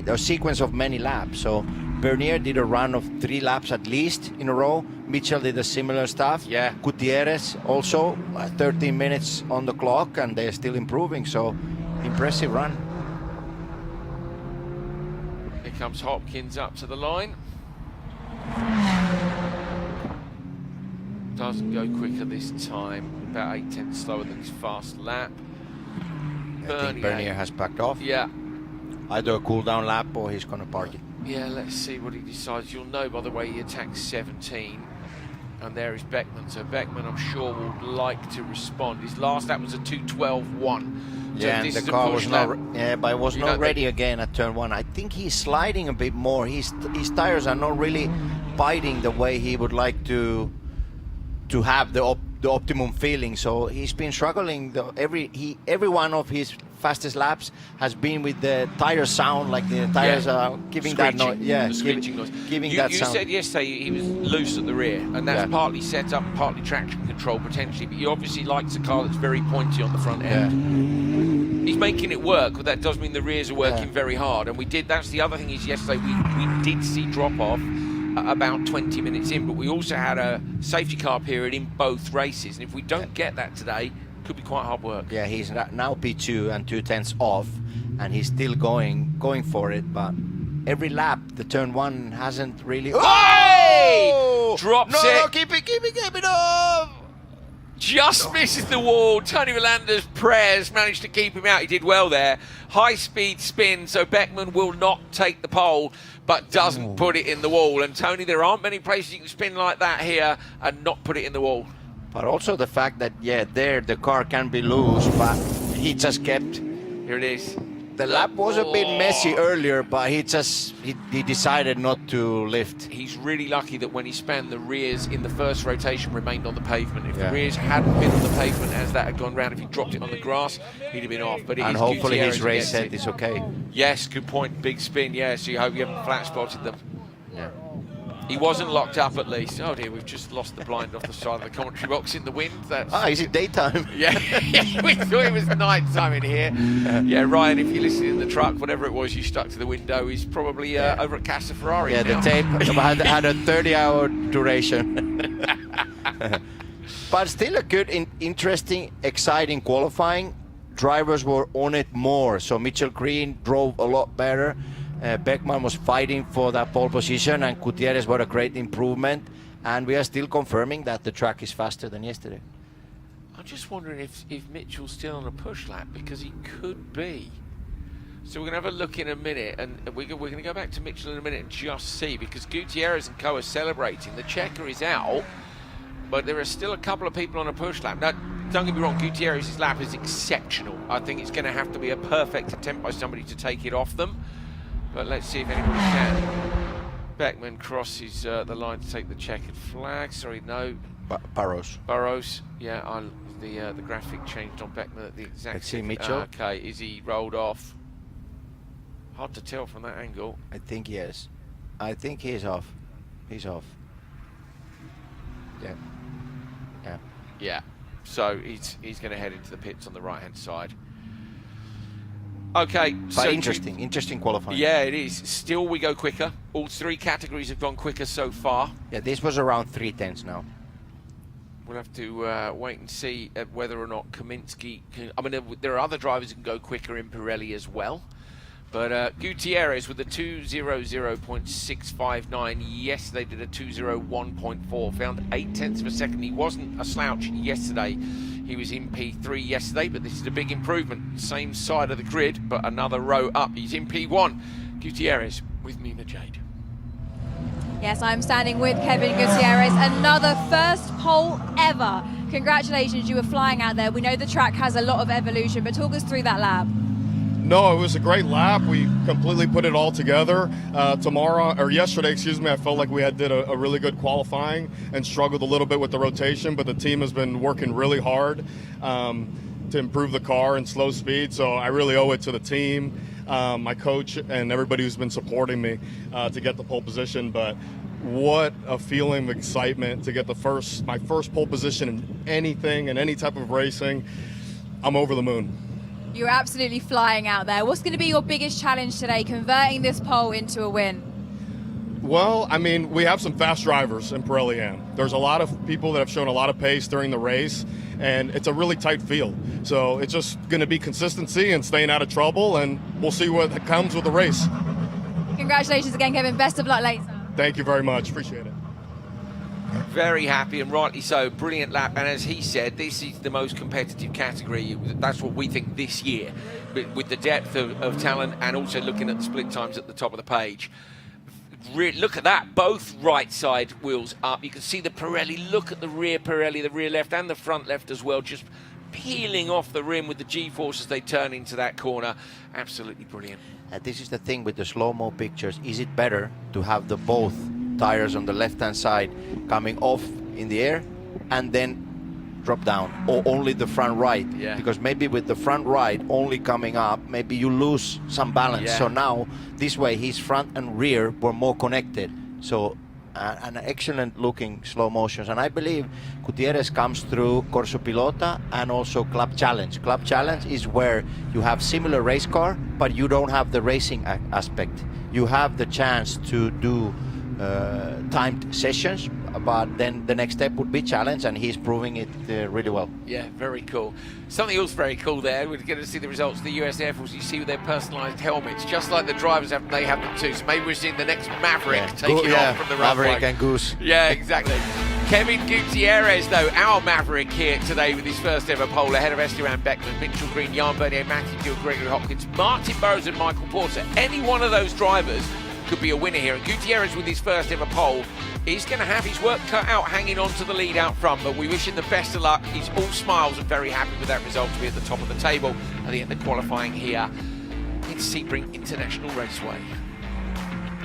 a sequence of many laps. So Bernier did a run of 3 laps at least in a row. Mitchell did a similar stuff. Yeah. Gutierrez also 13 minutes on the clock, and they're still improving. So impressive run. Here comes Hopkins up to the line. Doesn't go quicker this time. About 8/10 slower than his fast lap. I think Bernier has backed off. Yeah. Either a cool down lap or he's going to park it. Yeah, let's see what he decides. You'll know by the way he attacks 17. And there is Beckman. So Beckman, I'm sure, would like to respond. His last lap was a 2:12.1. Yeah, this and is the a car push was lap. not. Yeah, but it was You not know, ready again at turn 1. I think he's sliding a bit more. His tires are not really biting the way he would like to have the optimum feeling. So he's been struggling. Every one of his fastest laps has been with the tire sound, like the tires are giving that noise. Yeah, the screeching noise. Giving you, that you sound. said yesterday he was loose at the rear, and that's partly set up, partly traction control potentially. But he obviously likes a car that's very pointy on the front end. He's making it work, but that does mean the rears are working very hard. And we did. That's the other thing is yesterday we did see drop off about 20 minutes in, but we also had a safety car period in both races. And if we don't get that today, it could be quite hard work. Yeah, he's now P2 and 2/10 off, and he's still going for it. But every lap, the turn 1 hasn't really. Oh! Drops it. No, keep it off. Just misses the wall. Tony Rolander's prayers managed to keep him out. He did well there. High speed spin, so Beckman will not take the pole, but doesn't put it in the wall. And Tony, there aren't many places you can spin like that here and not put it in the wall. But also the fact that there the car can be loose, but he just kept. Here it is. The lap was a bit messy earlier, but he decided not to lift. He's really lucky that when he spun, the rears in the first rotation remained on the pavement. If the rears hadn't been on the pavement as that had gone round, if he dropped it on the grass, he'd have been off. But and hopefully his race set is okay. Yes, good point. Big spin, yeah. So you hope you haven't flat spotted them. Yeah. He wasn't locked up at least. Oh dear, we've just lost the blind off the side of the commentary box in the wind. Is it daytime? Yeah, we thought it was night time in here. Yeah, Ryan, if you're listening in the truck, whatever it was you stuck to the window, he's probably over at Casa Ferrari Yeah, now. the tape had a 30-hour duration. But still a good, interesting, exciting qualifying. Drivers were on it more, so Mitchell Green drove a lot better. Beckman was fighting for that pole position, and Gutierrez was a great improvement. And we are still confirming that the track is faster than yesterday. I'm just wondering if Mitchell's still on a push lap, because he could be. So we're going to have a look in a minute, and we're going to go back to Mitchell in a minute and just see, because Gutierrez and co are celebrating. The checker is out, but there are still a couple of people on a push lap. Now, don't get me wrong, Gutierrez's lap is exceptional. I think it's going to have to be a perfect attempt by somebody to take it off them. But let's see if anybody can. Beckman crosses the line to take the checkered flag. Sorry, no. Burrows. Yeah, the graphic changed on Beckman at the exact. Let's see Mitchell. Okay, is he rolled off? Hard to tell from that angle. I think he is. I think he's off. He's off. Yeah. So he's going to head into the pits on the right-hand side. Okay, but so interesting qualifying. Yeah, it is. Still, we go quicker. All three categories have gone quicker so far. Yeah, this was around 3/10 now. We'll have to wait and see whether or not Kaminsky can. I mean, there are other drivers who can go quicker in Pirelli as well. But Gutierrez with a 2:00.659. Yesterday did a 2:01.4. Found 0.8 of a second. He wasn't a slouch yesterday. He was in P3 yesterday, but this is a big improvement. Same side of the grid, but another row up. He's in P1. Gutierrez with Mina Jade. Yes, I'm standing with Kevin Gutierrez. Another first pole ever. Congratulations, you were flying out there. We know the track has a lot of evolution, but talk us through that lap. No, it was a great lap. We completely put it all together. Yesterday, I felt like we did a really good qualifying and struggled a little bit with the rotation, but the team has been working really hard to improve the car and slow speed. So I really owe it to the team, my coach, and everybody who's been supporting me to get the pole position. But what a feeling of excitement to get my first pole position in anything, in any type of racing. I'm over the moon. You're absolutely flying out there. What's going to be your biggest challenge today, converting this pole into a win? Well, I mean, we have some fast drivers in Pirelli AM. There's a lot of people that have shown a lot of pace during the race, and it's a really tight field. So it's just going to be consistency and staying out of trouble, and we'll see what comes with the race. Congratulations again, Kevin. Best of luck later. Thank you very much. Appreciate it. Very happy, and rightly so. Brilliant lap, and as he said, this is the most competitive category. That's what we think this year, with the depth of talent and also looking at the split times at the top of the page. Look at that, both right side wheels up. You can see the Pirelli. Look at the rear Pirelli, the rear left and the front left as well, just peeling off the rim with the G-force as they turn into that corner. Absolutely brilliant. This is the thing with the slow-mo pictures. Is it better to have the both tires on the left-hand side coming off in the air and then drop down, or only the front right? Yeah. Because maybe with the front right only coming up, maybe you lose some balance. Yeah. So now this way his front and rear were more connected. So an excellent looking slow motions, and I believe Gutierrez comes through Corso Pilota and also Club Challenge. Club Challenge is where you have similar race car, but you don't have the racing aspect. You have the chance to do timed sessions, but then the next step would be challenge, and he's proving it really well. Yeah, very cool. Something else very cool there, we're going to see the results of the US Air Force. You see with their personalised helmets, just like the drivers have, they have them too. So maybe we're seeing the next Maverick taking off from the runway. Maverick and Goose. Yeah, exactly. Kevin Gutierrez, though, our Maverick here today with his first ever pole, ahead of Esteban Beckman, Mitchell Green, Jan Bernier, Matthew Gill, Gregory Hopkins, Martin Burrows and Michael Porter. Any one of those drivers could be a winner here. And Gutierrez with his first ever pole, he's going to have his work cut out hanging on to the lead out front, but we wish him the best of luck. He's all smiles and very happy with that result to be at the top of the table at the end of qualifying here in Sebring International Raceway.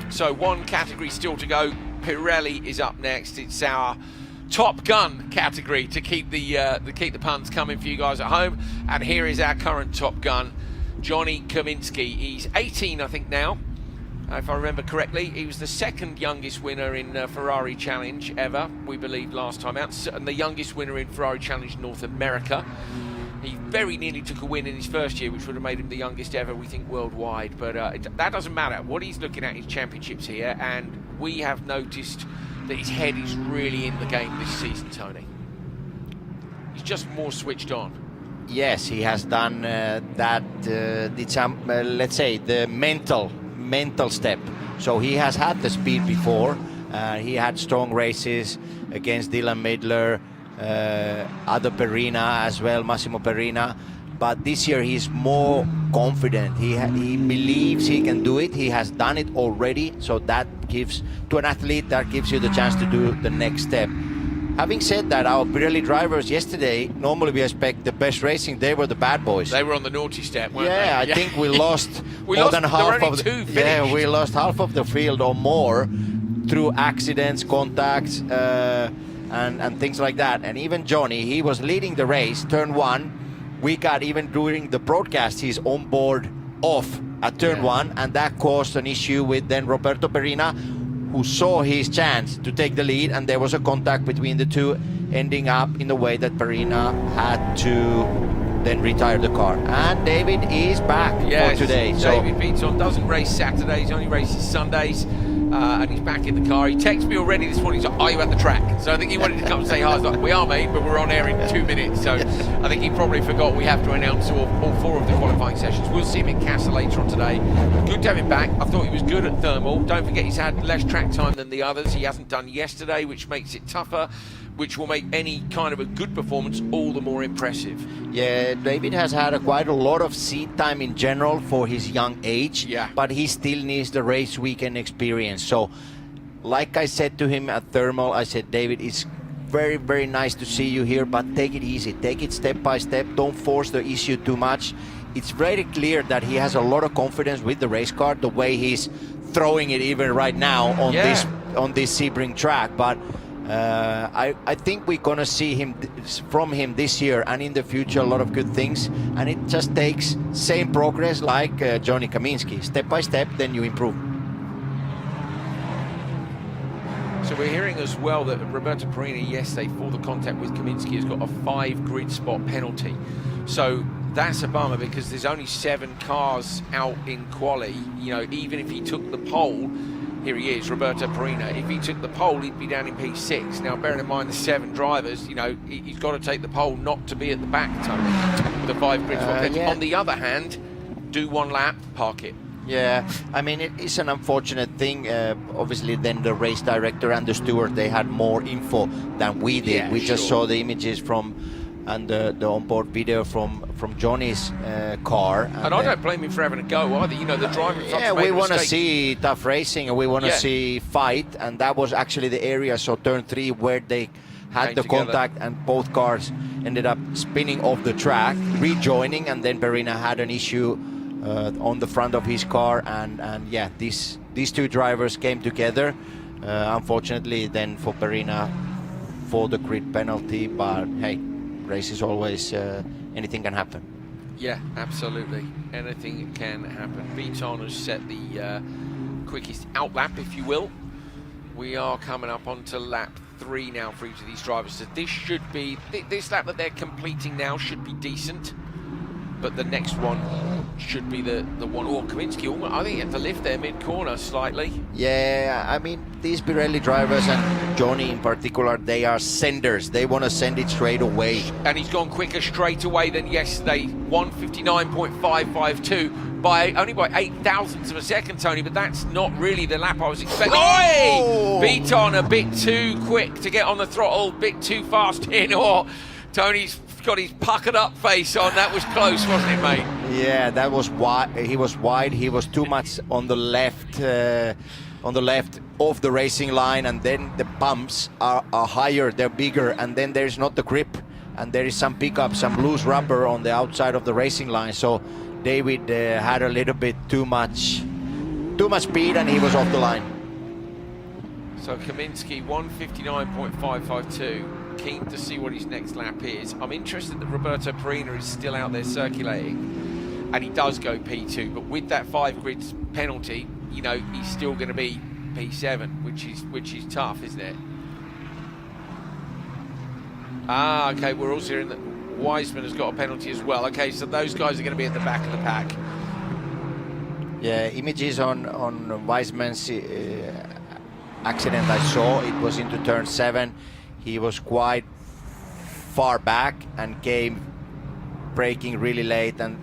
So one category still to go. Pirelli is up next. It's our Top Gun category to keep the puns coming for you guys at home. And here is our current Top Gun, Johnny Kaminsky. He's 18, I think, now. If I remember correctly, he was the second youngest winner in Ferrari Challenge ever, we believe, last time out, and the youngest winner in Ferrari Challenge North America. He very nearly took a win in his first year, which would have made him the youngest ever, we think, worldwide. But that doesn't matter. What he's looking at is championships here, and we have noticed that his head is really in the game this season, Tony. He's just more switched on. Yes, he has done that, let's say, the mental step. So he has had the speed before. He had strong races against Dylan Midler, other Perina as well, Massimo Perina. But this year he's more confident. He believes he can do it. He has done it already. So that gives, to an athlete, that gives you the chance to do the next step. Having said that, our Pirelli drivers yesterday, normally we expect the best racing. They were the bad boys. They were on the naughty step, weren't they? Yeah, I think we lost we more lost, than half of the yeah, we lost half of the field or more through accidents, contacts, and things like that. And even Johnny, he was leading the race, turn one. We got, even during the broadcast, his on board off at turn one, and that caused an issue with then Roberto Perina, who saw his chance to take the lead, and there was a contact between the two, ending up in the way that Perina had to then retire the car. And David is back for today. David Beaton doesn't race Saturdays, he only races Sundays, and he's back in the car. He texted me already this morning, so are you at the track? So I think he wanted to come and say hi. I was like, we are, mate, but we're on air in 2 minutes. So I think he probably forgot we have to announce all 4 of the qualifying sessions. We'll see him in Casa later on today. Good to have him back. I thought he was good at thermal. Don't forget he's had less track time than the others. He hasn't done yesterday, which makes it tougher, which will make any kind of a good performance all the more impressive. Yeah, David has had quite a lot of seat time in general for his young age, but he still needs the race weekend experience. So, like I said to him at Thermal, I said, David, it's very, very nice to see you here, but take it easy. Take it step by step. Don't force the issue too much. It's very clear that he has a lot of confidence with the race car, the way he's throwing it even right now on this Sebring track. But I think we're gonna see from him this year and in the future a lot of good things, and it just takes same progress like Johnny Kaminsky, step by step, then you improve. So we're hearing as well that Roberto Perina yesterday for the contact with Kaminsky has got a 5 grid spot penalty. So that's a bummer because there's only 7 cars out in quali. You know, even if he took the pole, here he is, Roberto Perina. If he took the pole, he'd be down in P6. Now, bearing in mind the 7 drivers, you know, he's got to take the pole not to be at the back, Tony, with a 5 grid spot. On the other hand, do 1 lap, park it. Yeah, I mean, it is an unfortunate thing. Obviously, then the race director and the steward, they had more info than we did. Yeah, we just saw the images and the onboard video from Johnny's car. And I don't blame him for having a go either. You know, the driver. Yeah, we want to see tough racing and we want to see fight, and that was actually the area. So turn 3 where they had Came the together. contact, and both cars ended up spinning off the track, rejoining, and then Perina had an issue on the front of his car, and yeah, these two drivers came together. Unfortunately, then for Perina, for the grid penalty, but hey, race is always anything can happen. Yeah, absolutely. Anything can happen. Beaton has set the quickest out lap, if you will. We are coming up onto lap 3 now for each of these drivers. So this should be, this lap that they're completing now should be decent, but the next one should be the one. Oh, Kaminsky, I think he had to lift there mid-corner slightly. Yeah, I mean, these Pirelli drivers, and Johnny in particular, they are senders. They want to send it straight away. And he's gone quicker straight away than yesterday. 1:59.552 by only by 0.08 of a second, Tony, but that's not really the lap I was expecting. Oh! Beaton a bit too quick to get on the throttle, a bit too fast in, or Tony's got his puckered up face on. That was close, wasn't it, mate? Yeah, that was wide. He was wide. He was too much on the left of the racing line, and then the bumps are higher, they're bigger, and then there's not the grip, and there is some pickup, some loose rubber on the outside of the racing line. So David had a little bit too much speed, and he was off the line. So Kaminsky 1:59.552. Keen to see what his next lap is. I'm interested that Roberto Perina is still out there circulating, and he does go P2, but with that 5 grids penalty, you know, he's still going to be P7, which is tough, isn't it? Ah, okay, we're also hearing that Wiseman has got a penalty as well. Okay, so those guys are going to be at the back of the pack. Yeah, images on Wiseman's accident I saw, it was into turn 7. He was quite far back and came braking really late and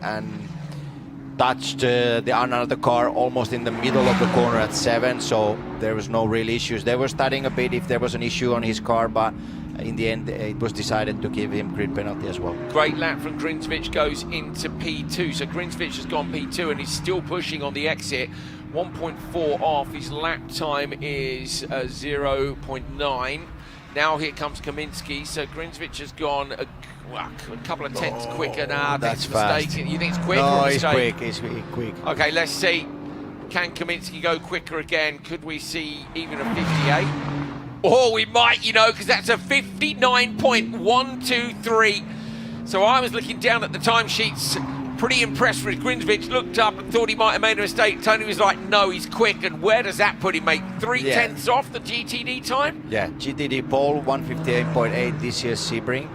touched the another car almost in the middle of the corner at 7, so there was no real issues. They were studying a bit if there was an issue on his car, but in the end it was decided to give him grid penalty as well. Great lap from Grinsvich, goes into P2, so Grinsvich has gone P2 and he's still pushing on the exit. 1.4 off, his lap time is 0.9. Now here comes Kaminsky, so Grinsvich has gone a couple of tenths quicker. Nah, that's a mistake. fast. You think it's quick or No, a it's mistake? quick, it's quick. Okay, let's see. Can Kaminsky go quicker again? Could we see even a 58? Oh, we might, you know, because that's a 59.123. So I was looking down at the timesheets, pretty impressed with Grinsvich, looked up and thought he might have made a mistake. Tony was like, no, he's quick. And where does that put him, mate? 0.3 off the GTD time? Yeah, GTD pole 158.8 this year's Sebring.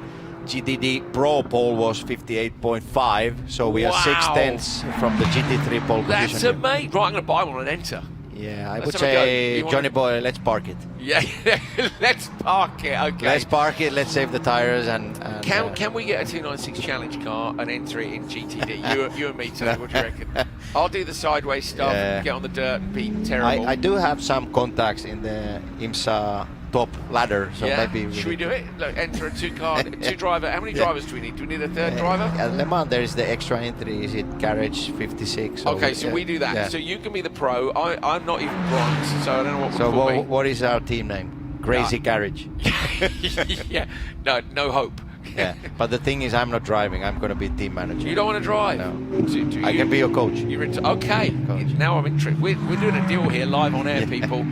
GTD Pro pole was 58.5, so we are 6/10 from the GT3 pole position. That's amazing. Right, I'm going to buy one and enter. Yeah, I Let's would have a say, go. Johnny boy, let's park it. Yeah, let's park it, okay. Let's park it, let's save the tires, and Can we get a 296 Challenge car and enter it in GTD? you and me, Tony, what do you reckon? I'll do the sideways stuff, get on the dirt and be terrible. I do have some contacts in the IMSA top ladder, so maybe should we do it? Look, enter a two driver. How many drivers do we need? Do we need a third driver? At Le Mans there is the extra entry, is it garage 56? Okay, so we do that. Yeah. So you can be the pro. I'm not even bronze, so I don't know what So we'll call me. what is our team name? Crazy Garage. Yeah, no hope. Yeah, but the thing is, I'm not driving. I'm going to be team manager. You don't want to drive? No. Do I can be your coach. Okay, Coach. now I'm intrigued. We're doing a deal here, live on air, people.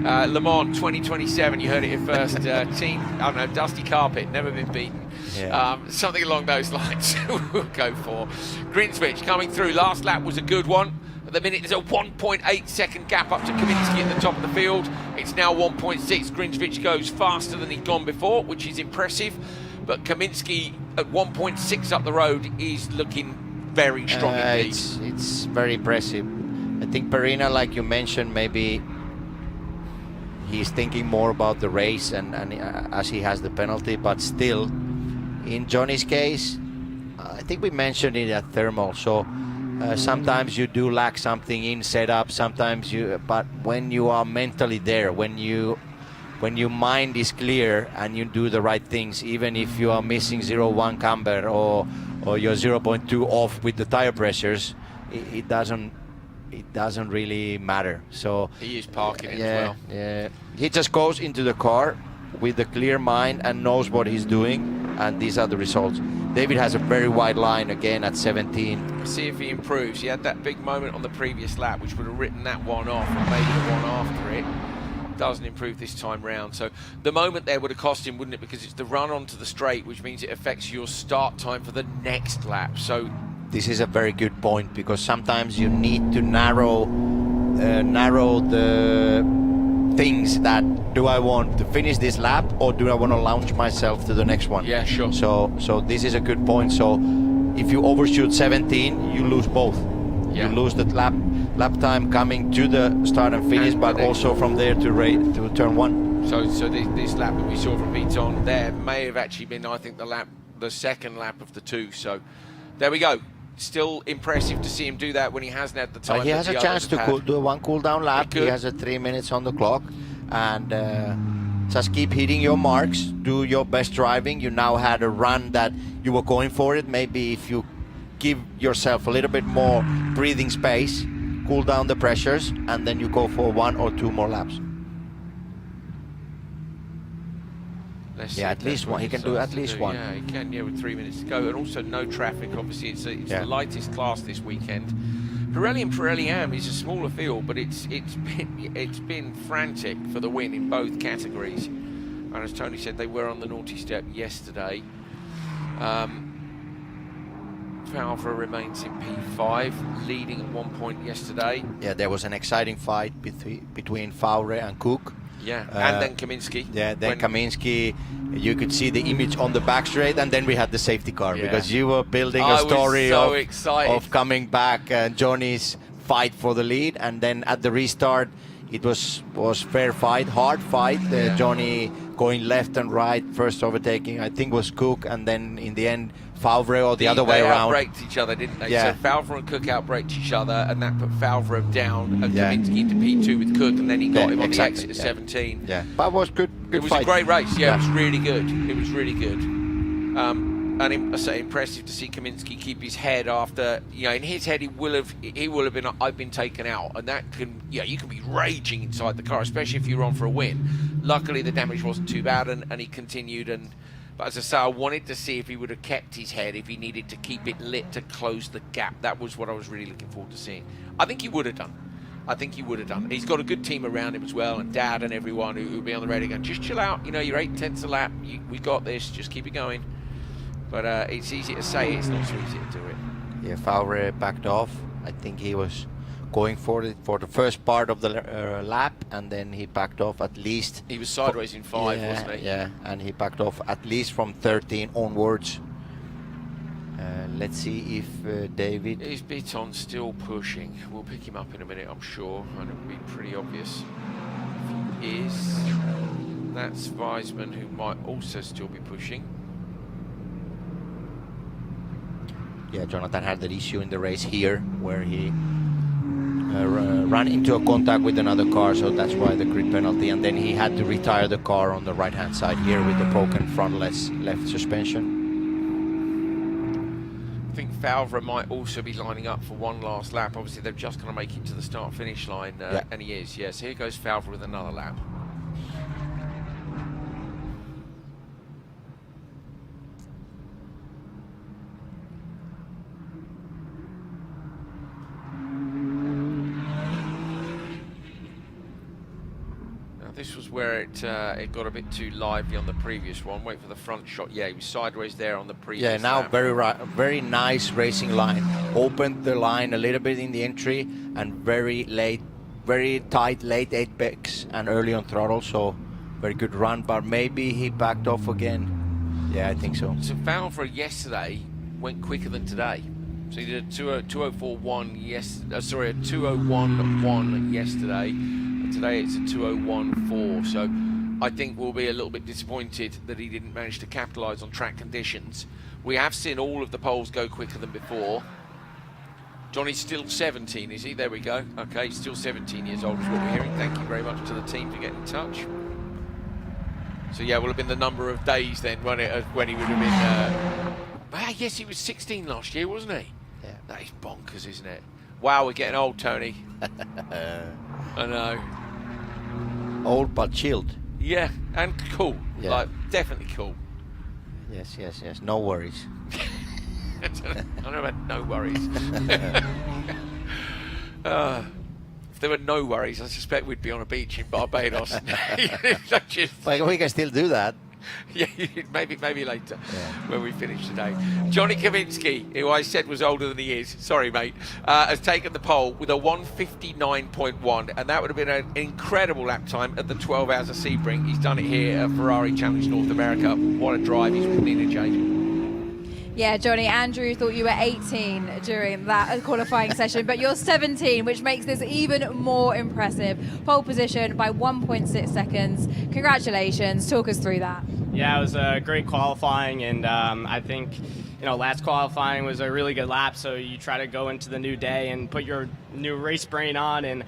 Le Mans 2027, you heard it here first. Team, I don't know, dusty carpet, never been beaten. Yeah. Something along those lines we'll go for. Grinsvich coming through. Last lap was a good one. At the minute, there's a 1.8 second gap up to Kaminsky at the top of the field. It's now 1.6. Grinsvich goes faster than he'd gone before, which is impressive. But Kaminsky at 1.6 up the road is looking very strong indeed. It's very impressive. I think Perina, like you mentioned, maybe he's thinking more about the race and as he has the penalty, but still, in Johnny's case, I think we mentioned it at thermal. So sometimes you do lack something in setup. Sometimes but when you are mentally there, when your mind is clear and you do the right things, even if you are missing 0.1 camber or you're 0.2 off with the tire pressures, it doesn't really matter. So He is parking it yeah, as well. yeah. He just goes into the car, with a clear mind and knows what he's doing, and these are the results. David has a very wide line again at 17. See if he improves. He had that big moment on the previous lap, which would have written that one off, and maybe the one after it. Doesn't improve this time round. So the moment there would have cost him, wouldn't it? Because it's the run onto the straight, which means it affects your start time for the next lap. So this is a very good point, because sometimes you need to narrow the things that, do I want to finish this lap or do I want to launch myself to the next one? Yeah, sure. So this is a good point. So if you overshoot 17, you lose both. Yeah. You lose the lap time coming to the start and finish, but also from there to turn one. So this lap that we saw from Beaton there may have actually been, I think, the second lap of the two. So there we go. Still impressive to see him do that when he hasn't had the time. He has a chance to do one cool down lap. He has a 3 minutes on the clock, and just keep hitting your marks. Do your best driving. You now had a run that you were going for it. Maybe if you give yourself a little bit more breathing space, cool down the pressures, and then you go for 1 or 2 more laps. Yeah, at least one. He can do at least one. Yeah, he can. Yeah, with 3 minutes to go, and also no traffic. Obviously, it's the lightest class this weekend. Pirelli and Ferrari AM is a smaller field, but it's been frantic for the win in both categories. And as Tony said, they were on the naughty step yesterday. Favre remains in P5, leading at 1 point yesterday. Yeah, there was an exciting fight between Favre and Cook. Yeah, and then Kaminsky. Yeah, then Kaminsky, you could see the image on the back straight, and then we had the safety car, because you were building a story of coming back and Johnny's fight for the lead, and then at the restart it was fair fight, hard fight. Johnny going left and right, first overtaking I think was Cook, and then in the end Favre, or the other way around. They outbraked each other, didn't they? Yeah. So Favre and Cook outbraked each other, and that put Favre down and Kaminsky into P2 with Cook, and then he got him on the exit at 17. Yeah, but it was good. It was fight. a great race. Yeah, it was really good. It was really good. And I say impressive to see Kaminsky keep his head after, in his head he will have been, I've been taken out, and that can, you can be raging inside the car, especially if you're on for a win. Luckily the damage wasn't too bad, and he continued. But as I say, I wanted to see if he would have kept his head, if he needed to keep it lit to close the gap. That was what I was really looking forward to seeing. I think he would have done. He's got a good team around him as well, and Dad and everyone who will be on the radio going, just chill out, you're 8/10 a lap, we got this, just keep it going. But it's easy to say, it's not so easy to do it. Yeah, Favre backed off. I think he was going for it for the first part of the lap, and then he backed off at least. He was sideways in 5, wasn't he? Yeah, and he backed off at least from 13 onwards. Let's see if David... Is Beaton still pushing? We'll pick him up in a minute, I'm sure, and it'll be pretty obvious if he is. That's Weisman, who might also still be pushing. Yeah, Jonathan had that issue in the race here, where he ran into a contact with another car, so that's why the grid penalty, and then he had to retire the car on the right hand side here with the broken front left suspension. I think Favre might also be lining up for one last lap. Obviously they're just going to make it to the start finish line, and he is. Yes, here goes Favre with another lap. This was where it got a bit too lively on the previous one. Wait for the front shot. Yeah, he was sideways there on the previous. Yeah, now lap. very nice racing line. Opened the line a little bit in the entry, and very tight late apex and early on throttle. So very good run, but maybe he backed off again. Yeah, I think so. So Favre yesterday went quicker than today. So he did a 2:01.1 a 2:01.1 yesterday. Today it's a 2:01.4, so I think we'll be a little bit disappointed that he didn't manage to capitalise on track conditions. We have seen all of the poles go quicker than before. Johnny's still 17, is he? There we go. Okay, he's still 17 years old is what we're hearing. Thank you very much to the team for getting in touch. So yeah, will have been the number of days then when he would have been... yes, he was 16 last year, wasn't he? Yeah. That is bonkers, isn't it? Wow, we're getting old, Tony. I know. Old but chilled. Yeah, and cool. Yeah. Like, definitely cool. Yes. No worries. I don't know about no worries. If there were no worries, I suspect we'd be on a beach in Barbados. Well, we can still do that. Yeah, maybe later when we finish today. Johnny Kaminsky, who I said was older than he is, sorry mate, has taken the pole with a 1:59.1, and that would have been an incredible lap time at the 12 Hours of Sebring. He's done it here at Ferrari Challenge North America. What a drive he's put in, Jade. Yeah, Johnny, Andrew thought you were 18 during that qualifying session, but you're 17, which makes this even more impressive. Pole position by 1.6 seconds. Congratulations. Talk us through that. Yeah, it was a great qualifying, and I think, last qualifying was a really good lap, so you try to go into the new day and put your new race brain on, and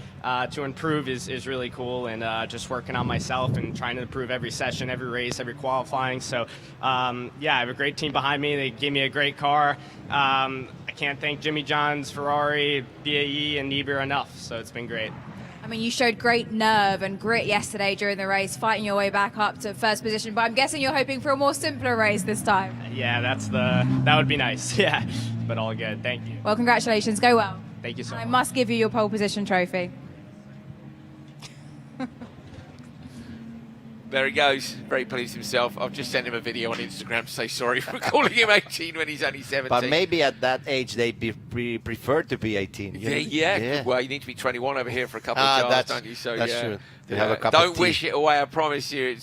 to improve is really cool, and just working on myself and trying to improve every session, every race, every qualifying. So, I have a great team behind me. They gave me a great car. I can't thank Jimmy John's, Ferrari, BAE, and Niebuhr enough, so it's been great. I mean, you showed great nerve and grit yesterday during the race, fighting your way back up to first position, but I'm guessing you're hoping for a more simpler race this time. Yeah, that would be nice. Yeah, but all good. Thank you. Well, congratulations. Go well. Thank you so much. I must give you your pole position trophy. There he goes, very pleased himself. I've just sent him a video on Instagram to say sorry for calling him 18 when he's only 17. But maybe at that age they'd prefer to be 18. Yeah. Well, you need to be 21 over here for a couple of cars, don't you? So that's true. To have a cup don't of wish tea. it away. I promise you,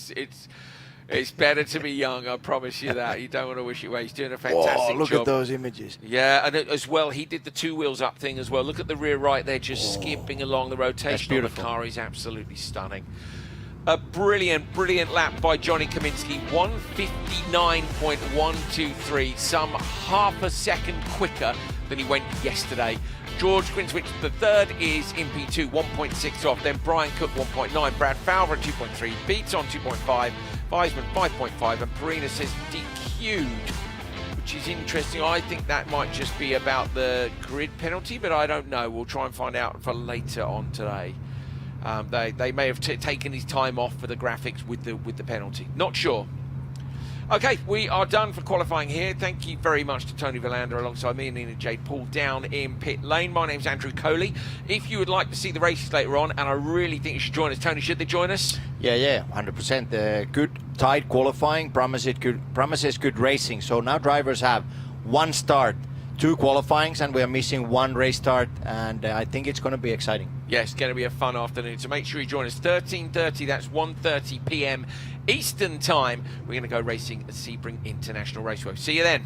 it's better to be young. I promise you that. You don't want to wish it away. He's doing a fantastic look job. at those images. Yeah, and as well, he did the two wheels up thing as well. Look at the rear right there, just skipping along the rotation on the car. He's absolutely stunning. A brilliant lap by Johnny Kaminsky, 1:59.123, some half a second quicker than he went yesterday. George Grinswich the third is in P2, 1.6 off. Then Brian Cook 1.9, Brad Fowler 2.3, Beats on 2.5, Weisman 5.5, and Perina says DQ'd, which is interesting. I think that might just be about the grid penalty, but I don't know. We'll try and find out for later on today. They may have taken his time off for the graphics with the penalty. Not sure. Okay, we are done for qualifying here. Thank you very much to Tony Verlander alongside me and Nina Jade Paul down in pit lane. My name's Andrew Coley. If you would like to see the races later on, and I really think you should join us, Tony, should they join us? Yeah, 100%. Good tight qualifying promises good racing. So now drivers have one start, 2 qualifyings, and we are missing 1 race start, and I think it's going to be exciting. Yes, it's going to be a fun afternoon, so make sure you join us 13:30, that's 1:30 p.m. Eastern time. We're going to go racing at Sebring International Raceway. See you then.